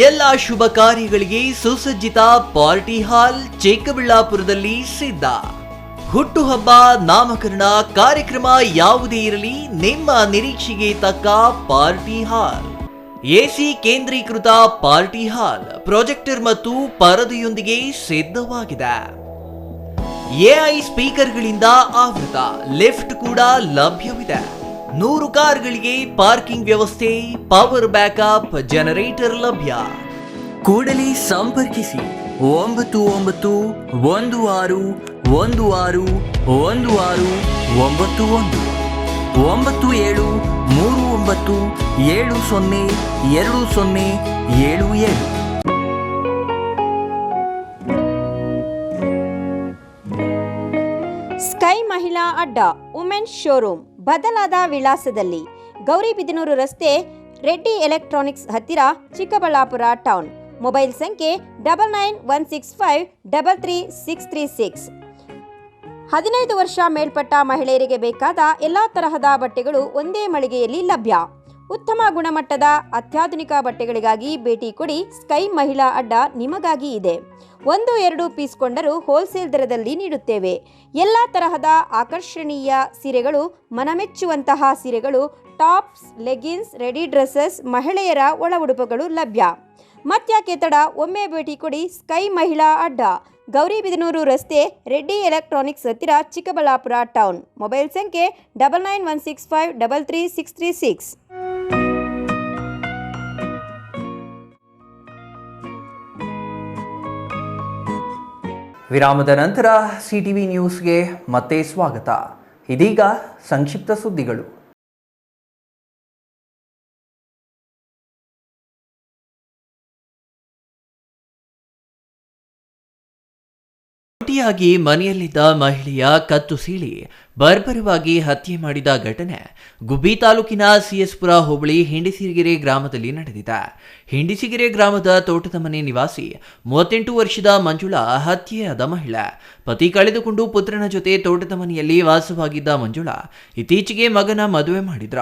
ಎಲ್ಲ ಶುಭ ಕಾರ್ಯಗಳಿಗೆ ಸುಸಜ್ಜಿತ ಪಾರ್ಟಿ ಹಾಲ್ ಚಿಕ್ಕಬಳ್ಳಾಪುರದಲ್ಲಿ ಸಿದ್ಧ. ಹುಟ್ಟುಹಬ್ಬ, ನಾಮಕರಣ, ಕಾರ್ಯಕ್ರಮ ಯಾವುದೇ ಇರಲಿ, ನಿಮ್ಮ ನಿರೀಕ್ಷೆಗೆ ತಕ್ಕ ಪಾರ್ಟಿ ಹಾಲ್. ಎಸಿ ಕೇಂದ್ರೀಕೃತ ಪಾರ್ಟಿ ಹಾಲ್, ಪ್ರೊಜೆಕ್ಟರ್ ಮತ್ತು ಪರದೆಯೊಂದಿಗೆ ಸಿದ್ಧವಾಗಿದೆ. ಎಐ ಸ್ಪೀಕರ್ಗಳಿಂದ ಆವೃತ, ಲಿಫ್ಟ್ ಕೂಡ ಲಭ್ಯವಿದೆ. 100 ಕಾರ್ಗಳಿಗೆ ಪಾರ್ಕಿಂಗ್ ವ್ಯವಸ್ಥೆ, ಪವರ್ ಬ್ಯಾಕಪ್ ಜನರೇಟರ್ ಲಭ್ಯ. ಕೂಡಲೇ ಸಂಪರ್ಕಿಸಿ 9916161691 9739702077. ಸ್ಕೈ ಮಹಿಳಾ ಅಡ್ಡ, ವುಮೆನ್ಸ್ ಶೋರೂಮ್ ಬದಲಾದ ವಿಳಾಸದಲ್ಲಿ, ಗೌರಿಬಿದನೂರು ರಸ್ತೆ, ರೆಡ್ಡಿ ಎಲೆಕ್ಟ್ರಾನಿಕ್ಸ್ ಹತ್ತಿರ, ಚಿಕ್ಕಬಳ್ಳಾಪುರ ಟೌನ್. ಮೊಬೈಲ್ ಸಂಖ್ಯೆ 9916533636. 15 ವರ್ಷ ಮೇಲ್ಪಟ್ಟ ಮಹಿಳೆಯರಿಗೆ ಬೇಕಾದ ಎಲ್ಲ ತರಹದ ಬಟ್ಟೆಗಳು ಒಂದೇ ಮಳಿಗೆಯಲ್ಲಿ ಲಭ್ಯ. ಉತ್ತಮ ಗುಣಮಟ್ಟದ ಅತ್ಯಾಧುನಿಕ ಬಟ್ಟೆಗಳಿಗಾಗಿ ಭೇಟಿ ಕೊಡಿ. ಸ್ಕೈ ಮಹಿಳಾ ಅಡ್ಡ ನಿಮಗಾಗಿ ಇದೆ. 1-2 ಪೀಸ್ ಕೊಂಡರೂ ಹೋಲ್ಸೇಲ್ ದರದಲ್ಲಿ ನೀಡುತ್ತೇವೆ. ಎಲ್ಲ ತರಹದ ಆಕರ್ಷಣೀಯ ಸೀರೆಗಳು, ಮನಮೆಚ್ಚುವಂತಹ ಸೀರೆಗಳು, ಟಾಪ್ಸ್, ಲೆಗಿನ್ಸ್, ರೆಡಿ ಡ್ರೆಸ್ಸಸ್, ಮಹಿಳೆಯರ ಒಳ ಉಡುಪುಗಳು ಲಭ್ಯ. ಮತ್ಯಾಕೆ ತಡ, ಒಮ್ಮೆ ಭೇಟಿ ಕೊಡಿ. ಸ್ಕೈ ಮಹಿಳಾ ಅಡ್ಡ, ಗೌರಿಬಿದನೂರು ರಸ್ತೆ, ರೆಡ್ಡಿ ಎಲೆಕ್ಟ್ರಾನಿಕ್ಸ್ ಹತ್ತಿರ, ಚಿಕ್ಕಬಳ್ಳಾಪುರ ಟೌನ್. ಮೊಬೈಲ್ ಸಂಖ್ಯೆ 9916533636. ವಿರಾಮದ ನಂತರ ಸಿಟಿವಿ ನ್ಯೂಸ್ಗೆ ಮತ್ತೆ ಸ್ವಾಗತ. ಇದೀಗ ಸಂಕ್ಷಿಪ್ತ ಸುದ್ದಿಗಳು. ಒಂಟಿಯಾಗಿ ಮನೆಯಲ್ಲಿದ್ದ ಮಹಿಳೆಯ ಕತ್ತು ಸೀಳಿ ಬರ್ಬರವಾಗಿ ಹತ್ಯೆ ಮಾಡಿದ ಘಟನೆ ಗುಬ್ಬಿ ತಾಲೂಕಿನ ಸಿಎಸ್ಪುರ ಹೋಬಳಿ ಹಿಂಡಿಸಿಗೆರೆ ಗ್ರಾಮದಲ್ಲಿ ನಡೆದಿದೆ. ಹಿಂಡಿಸಿಗೆರೆ ಗ್ರಾಮದ ತೋಟದ ಮನೆ ನಿವಾಸಿ 38 ವರ್ಷದ ಮಂಜುಳಾ ಹತ್ಯೆಯಾದ ಮಹಿಳೆ. ಪತಿ ಕಳೆದುಕೊಂಡು ಪುತ್ರನ ಜೊತೆ ತೋಟದ ಮನೆಯಲ್ಲಿ ವಾಸವಾಗಿದ್ದ ಮಂಜುಳಾ ಇತ್ತೀಚೆಗೆ ಮಗನ ಮದುವೆ ಮಾಡಿದ್ರ.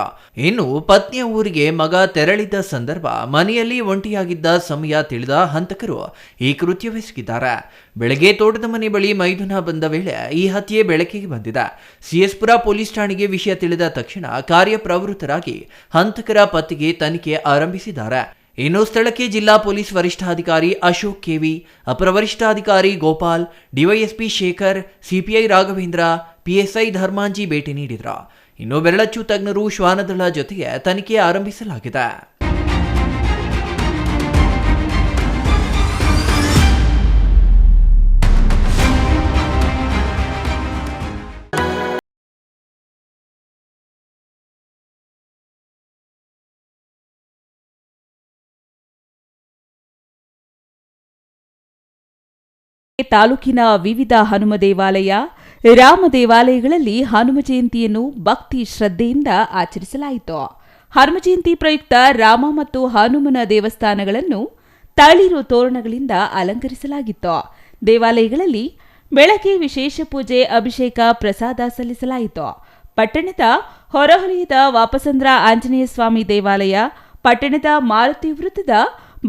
ಇನ್ನು ಪತ್ನಿಯ ಊರಿಗೆ ಮಗ ತೆರಳಿದ್ದ ಸಂದರ್ಭ ಮನೆಯಲ್ಲಿ ಒಂಟಿಯಾಗಿದ್ದ ಸಮಯ ತಿಳಿದ ಹಂತಕರು ಈ ಕೃತ್ಯವೆಸಗಿದ್ದಾರೆ. ಬೆಳಗ್ಗೆ ತೋಟದ ಮನೆ ಬಳಿ ಮೈದುನ ಬಂದ ವೇಳೆ ಈ ಹತ್ಯೆ ಬೆಳಕಿಗೆ ಬಂದಿದೆ. ಸಿಎಸ್ಪುರ ಪೊಲೀಸ್ ಠಾಣೆಗೆ ವಿಷಯ ತಿಳಿದ ತಕ್ಷಣ ಕಾರ್ಯಪ್ರವೃತ್ತರಾಗಿ ಹಂತಕರ ಪತ್ತೆಗೆ ತನಿಖೆ ಆರಂಭಿಸಿದ್ದಾರೆ. ಇನ್ನು ಸ್ಥಳಕ್ಕೆ ಜಿಲ್ಲಾ ಪೊಲೀಸ್ ವರಿಷ್ಠಾಧಿಕಾರಿ ಅಶೋಕ್ ಕೆವಿ, ಅಪರ ವರಿಷ್ಠಾಧಿಕಾರಿ Gopal, DYSP Shekhar, CPI Raghavendra, PSI Dharmanji ಭೇಟಿ ನೀಡಿದ್ರು. ಇನ್ನು ಬೆರಳಚ್ಚು ತಜ್ಞರು ಶ್ವಾನದಳ ಜೊತೆಗೆ ತನಿಖೆ ಆರಂಭಿಸಲಾಗಿದೆ. ತಾಲೂಕಿನ ವಿವಿಧ ಹನುಮ ದೇವಾಲಯ, ರಾಮ ದೇವಾಲಯಗಳಲ್ಲಿ ಹನುಮ ಜಯಂತಿಯನ್ನು ಭಕ್ತಿ ಶ್ರದ್ಧೆಯಿಂದ ಆಚರಿಸಲಾಯಿತು. ಹನುಮ ಜಯಂತಿ ಪ್ರಯುಕ್ತ ರಾಮ ಮತ್ತು ಹನುಮನ ದೇವಸ್ಥಾನಗಳನ್ನು ತಳಿರು ತೋರಣಗಳಿಂದ ಅಲಂಕರಿಸಲಾಗಿತ್ತು. ದೇವಾಲಯಗಳಲ್ಲಿ ಬೆಳಗ್ಗೆ ವಿಶೇಷ ಪೂಜೆ, ಅಭಿಷೇಕ, ಪ್ರಸಾದ ಸಲ್ಲಿಸಲಾಯಿತು. ಪಟ್ಟಣದ ಹೊರವಲಯದ ವಾಪಸಂದ್ರ ಆಂಜನೇಯ ಸ್ವಾಮಿ ದೇವಾಲಯ, ಪಟ್ಟಣದ ಮಾರುತಿ ವೃತ್ತದ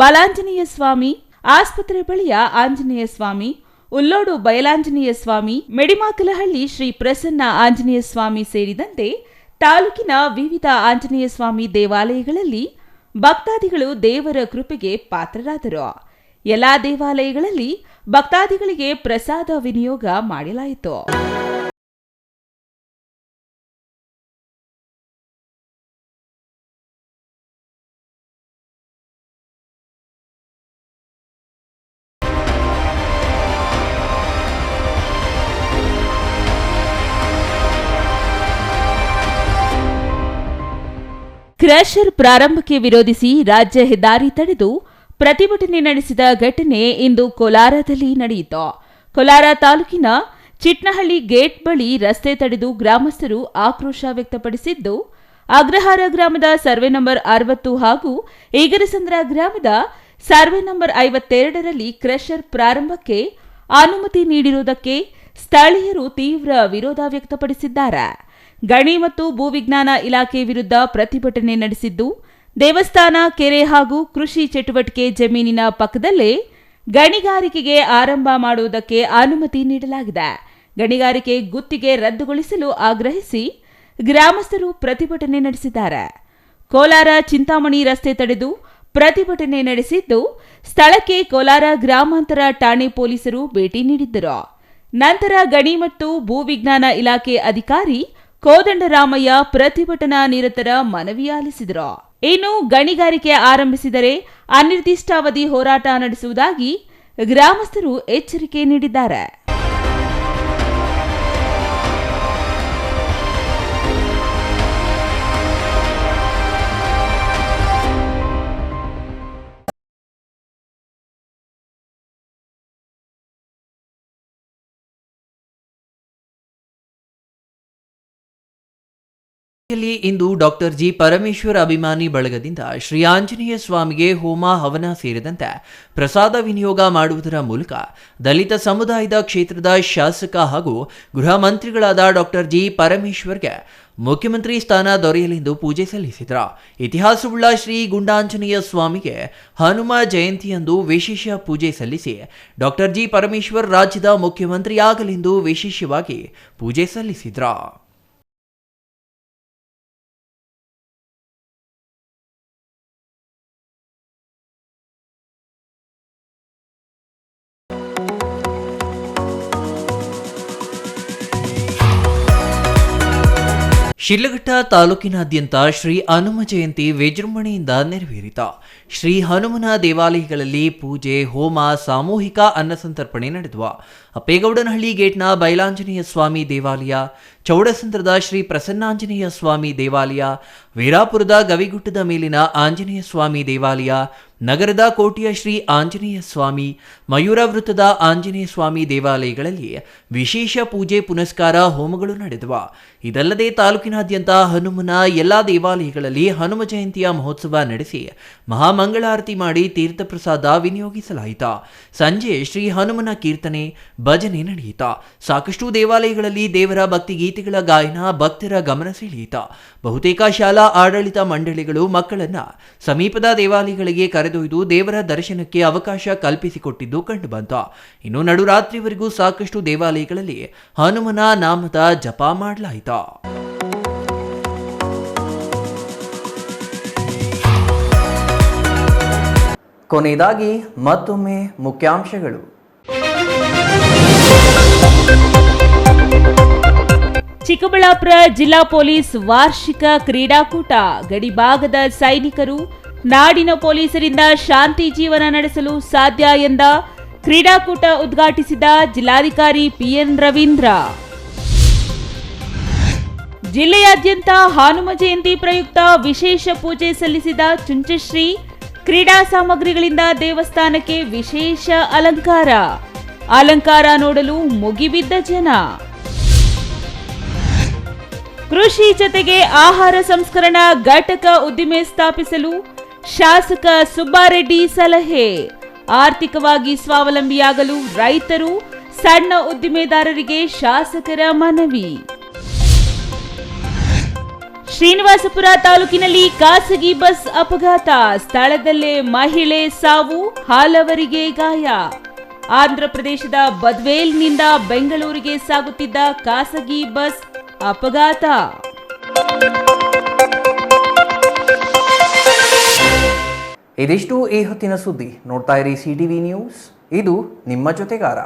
ಬಾಲಾಂಜನೇಯ ಸ್ವಾಮಿ, ಆಸ್ಪತ್ರೆ ಬಳಿಯ ಆಂಜನೇಯ ಸ್ವಾಮಿ, ಉಲ್ಲೋಡು ಬಯಲಾಂಜನೇಯ ಸ್ವಾಮಿ, ಮೆಡಿಮಾಕಲಹಳ್ಳಿ ಶ್ರೀ ಪ್ರಸನ್ನ ಆಂಜನೇಯ ಸ್ವಾಮಿ ಸೇರಿದಂತೆ ತಾಲೂಕಿನ ವಿವಿಧ ಆಂಜನೇಯ ಸ್ವಾಮಿ ದೇವಾಲಯಗಳಲ್ಲಿ ಭಕ್ತಾದಿಗಳು ದೇವರ ಕೃಪೆಗೆ ಪಾತ್ರರಾದರು. ಎಲ್ಲಾ ದೇವಾಲಯಗಳಲ್ಲಿ ಭಕ್ತಾದಿಗಳಿಗೆ ಪ್ರಸಾದ ವಿನಿಯೋಗ ಮಾಡಲಾಯಿತು. ಕ್ರಷರ್ ಪ್ರಾರಂಭಕ್ಕೆ ವಿರೋಧಿಸಿ ರಾಜ್ಯ ಹೆದ್ದಾರಿ ತಡೆದು ಪ್ರತಿಭಟನೆ ನಡೆಸಿದ ಘಟನೆ ಇಂದು ಕೋಲಾರದಲ್ಲಿ ನಡೆಯಿತು. ಕೋಲಾರ ತಾಲೂಕಿನ ಚಿಟ್ನಹಳ್ಳಿ ಗೇಟ್ ಬಳಿ ರಸ್ತೆ ತಡೆದು ಗ್ರಾಮಸ್ಥರು ಆಕ್ರೋಶ ವ್ಯಕ್ತಪಡಿಸಿದ್ದು, ಅಗ್ರಹಾರ ಗ್ರಾಮದ ಸರ್ವೆ ನಂಬರ್ 60 ಹಾಗೂ ಈಗರಸಂದ್ರ ಗ್ರಾಮದ ಸರ್ವೆ ನಂಬರ್ 52ರಲ್ಲಿ ಕ್ರಷರ್ ಪ್ರಾರಂಭಕ್ಕೆ ಅನುಮತಿ ನೀಡಿರುವುದಕ್ಕೆ ಸ್ಥಳೀಯರು ತೀವ್ರ ವಿರೋಧ ವ್ಯಕ್ತಪಡಿಸಿದ್ದಾರೆ. ಗಣಿ ಮತ್ತು ಭೂವಿಜ್ಞಾನ ಇಲಾಖೆ ವಿರುದ್ಧ ಪ್ರತಿಭಟನೆ ನಡೆಸಿದ್ದು, ದೇವಸ್ಥಾನ, ಕೆರೆ ಹಾಗೂ ಕೃಷಿ ಚಟುವಟಿಕೆ ಜಮೀನಿನ ಪಕ್ಕದಲ್ಲೇ ಗಣಿಗಾರಿಕೆಗೆ ಆರಂಭ ಮಾಡುವುದಕ್ಕೆ ಅನುಮತಿ ನೀಡಲಾಗಿದೆ. ಗಣಿಗಾರಿಕೆ ಗುತ್ತಿಗೆ ರದ್ದುಗೊಳಿಸಲು ಆಗ್ರಹಿಸಿ ಗ್ರಾಮಸ್ಥರು ಪ್ರತಿಭಟನೆ ನಡೆಸಿದ್ದಾರೆ. ಕೋಲಾರ ಚಿಂತಾಮಣಿ ರಸ್ತೆ ತಡೆದು ಪ್ರತಿಭಟನೆ ನಡೆಸಿದ್ದು, ಸ್ಥಳಕ್ಕೆ ಕೋಲಾರ ಗ್ರಾಮಾಂತರ ಠಾಣೆ ಪೊಲೀಸರು ಭೇಟಿ ನೀಡಿದ್ದರು. ನಂತರ ಗಣಿ ಮತ್ತು ಭೂವಿಜ್ಞಾನ ಇಲಾಖೆ ಅಧಿಕಾರಿ ಕೋದಂಡರಾಮಯ್ಯ ಪ್ರತಿಭಟನಾ ನಿರತರ ಮನವಿ ಆಲಿಸಿದರು. ಇನ್ನು ಗಣಿಗಾರಿಕೆ ಆರಂಭಿಸಿದರೆ ಅನಿರ್ದಿಷ್ಟಾವಧಿ ಹೋರಾಟ ನಡೆಸುವುದಾಗಿ ಗ್ರಾಮಸ್ಥರು ಎಚ್ಚರಿಕೆ ನೀಡಿದ್ದಾರೆ. ಇಂದು ಡಾಕ್ಟರ್ ಜಿ ಪರಮೇಶ್ವರ್ ಅಭಿಮಾನಿ ಬಳಗದಿಂದ ಶ್ರೀ ಆಂಜನೇಯ ಸ್ವಾಮಿಗೆ ಹೋಮ ಹವನ ಸೇರಿದಂತೆ ಪ್ರಸಾದ ವಿನಿಯೋಗ ಮಾಡುವುದರ ಮೂಲಕ ದಲಿತ ಸಮುದಾಯದ ಕ್ಷೇತ್ರದ ಶಾಸಕ ಹಾಗೂ ಗೃಹ ಮಂತ್ರಿಗಳಾದ ಡಾಕ್ಟರ್ ಜಿ ಪರಮೇಶ್ವರ್ಗೆ ಮುಖ್ಯಮಂತ್ರಿ ಸ್ಥಾನ ದೊರೆಯಲೆಂದು ಪೂಜೆ ಸಲ್ಲಿಸಿದರು. ಇತಿಹಾಸವುಳ್ಳ ಶ್ರೀ ಗುಂಡಾಂಜನೇಯ ಸ್ವಾಮಿಗೆ ಹನುಮ ಜಯಂತಿಯಂದು ವಿಶೇಷ ಪೂಜೆ ಸಲ್ಲಿಸಿ ಡಾಕ್ಟರ್ ಜಿ ಪರಮೇಶ್ವರ್ ರಾಜ್ಯದ ಮುಖ್ಯಮಂತ್ರಿಯಾಗಲೆಂದು ವಿಶೇಷವಾಗಿ ಪೂಜೆ ಸಲ್ಲಿಸಿದರು. ಶಿಡ್ಲಘಟ್ಟ ತಾಲೂಕಿನಾದ್ಯಂತ ಶ್ರೀ ಹನುಮ ಜಯಂತಿ ವಿಜೃಂಭಣೆಯಿಂದ ನೆರವೇರಿತು. ಶ್ರೀ ಹನುಮನ ದೇವಾಲಯಗಳಲ್ಲಿ ಪೂಜೆ, ಹೋಮ, ಸಾಮೂಹಿಕ ಅನ್ನಸಂತರ್ಪಣೆ ನಡೆದವು. ಅಪ್ಪೇಗೌಡನಹಳ್ಳಿ ಗೇಟ್ನ ಬೈಲಾಂಜನೇಯ ಸ್ವಾಮಿ ದೇವಾಲಯ, ಚೌಡಸಂದ್ರದ ಶ್ರೀ ಪ್ರಸನ್ನಾಂಜನೇಯ ಸ್ವಾಮಿ ದೇವಾಲಯ, ವೀರಾಪುರದ ಗವಿಗುಟ್ಟದ ಮೇಲಿನ ಆಂಜನೇಯ ಸ್ವಾಮಿ ದೇವಾಲಯ, ನಗರದ ಕೋಟೆಯ ಶ್ರೀ ಆಂಜನೇಯ ಸ್ವಾಮಿ, ಮಯೂರ ವೃತ್ತದ ಆಂಜನೇಯ ಸ್ವಾಮಿ ದೇವಾಲಯಗಳಲ್ಲಿ ವಿಶೇಷ ಪೂಜೆ, ಪುನಸ್ಕಾರ, ಹೋಮಗಳು ನಡೆದವು. ಇದಲ್ಲದೆ ತಾಲೂಕಿನಾದ್ಯಂತ ಹನುಮನ ಎಲ್ಲಾ ದೇವಾಲಯಗಳಲ್ಲಿ ಹನುಮ ಜಯಂತಿಯ ಮಹೋತ್ಸವ ನಡೆಸಿ ಮಹಾಮಂಗಳಾರತಿ ಮಾಡಿ ತೀರ್ಥ ಪ್ರಸಾದ ವಿನಿಯೋಗಿಸಲಾಯಿತು. ಸಂಜೆ ಶ್ರೀ ಹನುಮನ ಕೀರ್ತನೆ, ಭಜನೆ ನಡೆಯಿತು. ಸಾಕಷ್ಟು ದೇವಾಲಯಗಳಲ್ಲಿ ದೇವರ ಭಕ್ತಿ ಗೀತೆಗಳ ಗಾಯನ ಭಕ್ತರ ಗಮನ ಸೆಳೆಯಿತು. ಬಹುತೇಕ ಶಾಲಾ ಆಡಳಿತ ಮಂಡಳಿಗಳು ಮಕ್ಕಳನ್ನ ಸಮೀಪದ ದೇವಾಲಯಗಳಿಗೆ ಕರೆದೊಯ್ದು ದೇವರ ದರ್ಶನಕ್ಕೆ ಅವಕಾಶ ಕಲ್ಪಿಸಿಕೊಟ್ಟಿದ್ದು ಕಂಡುಬಂತು. ಇನ್ನು ನಡುರಾತ್ರಿವರೆಗೂ ಸಾಕಷ್ಟು ದೇವಾಲಯಗಳಲ್ಲಿ ಹನುಮನ ನಾಮದ ಜಪ ಮಾಡಲಾಯಿತು. ಕೊನೆಯದಾಗಿ ಮತ್ತೊಮ್ಮೆ ಮುಖ್ಯಾಂಶಗಳು. ಚಿಕ್ಕಬಳ್ಳಾಪುರ ಜಿಲ್ಲಾ ಪೊಲೀಸ್ ವಾರ್ಷಿಕ ಕ್ರೀಡಾಕೂಟ. ಗಡಿಭಾಗದ ಸೈನಿಕರು ನಾಡಿನ ಪೊಲೀಸರಿಂದ ಶಾಂತಿ ಜೀವನ ನಡೆಸಲು ಸಾಧ್ಯ ಎಂದ ಕ್ರೀಡಾಕೂಟ ಉದ್ಘಾಟಿಸಿದ ಜಿಲ್ಲಾಧಿಕಾರಿ ಪಿಎನ್ ರವೀಂದ್ರ. ಜಿಲ್ಲೆಯಾದ್ಯಂತ ಹನುಮ ಜಯಂತಿ ಪ್ರಯುಕ್ತ ವಿಶೇಷ ಪೂಜೆ ಸಲ್ಲಿಸಿದ ಚುಂಚಶ್ರೀ. ಕ್ರೀಡಾ ಸಾಮಗ್ರಿಗಳಿಂದ ದೇವಸ್ಥಾನಕ್ಕೆ ವಿಶೇಷ ಅಲಂಕಾರ ನೋಡಲು ಮುಗಿಬಿದ್ದ ಜನ. ಕೃಷಿ ಜತೆಗೆ ಆಹಾರ ಸಂಸ್ಕರಣಾ ಘಟಕ ಉದ್ದಿಮೆ ಸ್ಥಾಪಿಸಲು ಶಾಸಕ ಸುಬ್ಬಾರೆಡ್ಡಿ ಸಲಹೆ. ಆರ್ಥಿಕವಾಗಿ ಸ್ವಾವಲಂಬಿಯಾಗಲು ರೈತರು, ಸಣ್ಣ ಉದ್ದಿಮೆದಾರರಿಗೆ ಶಾಸಕರ ಮನವಿ. ಶ್ರೀನಿವಾಸಪುರ ತಾಲೂಕಿನಲ್ಲಿ ಖಾಸಗಿ ಬಸ್ ಅಪಘಾತ. ಸ್ಥಳದಲ್ಲೇ ಮಹಿಳೆ ಸಾವು, ಹಲವರಿಗೆ ಗಾಯ. ಆಂಧ್ರಪ್ರದೇಶದ ಬದ್ವೇಲ್ನಿಂದ ಬೆಂಗಳೂರಿಗೆ ಸಾಗುತ್ತಿದ್ದ ಖಾಸಗಿ ಬಸ್ ಅಪಘಾತ. ಇದಿಷ್ಟು ಈ ಹೊತ್ತಿನ ಸುದ್ದಿ. ನೋಡ್ತಾ ಇರಿ ಸಿಟಿವಿ ನ್ಯೂಸ್, ಇದು ನಿಮ್ಮ ಜೊತೆಗಾರ.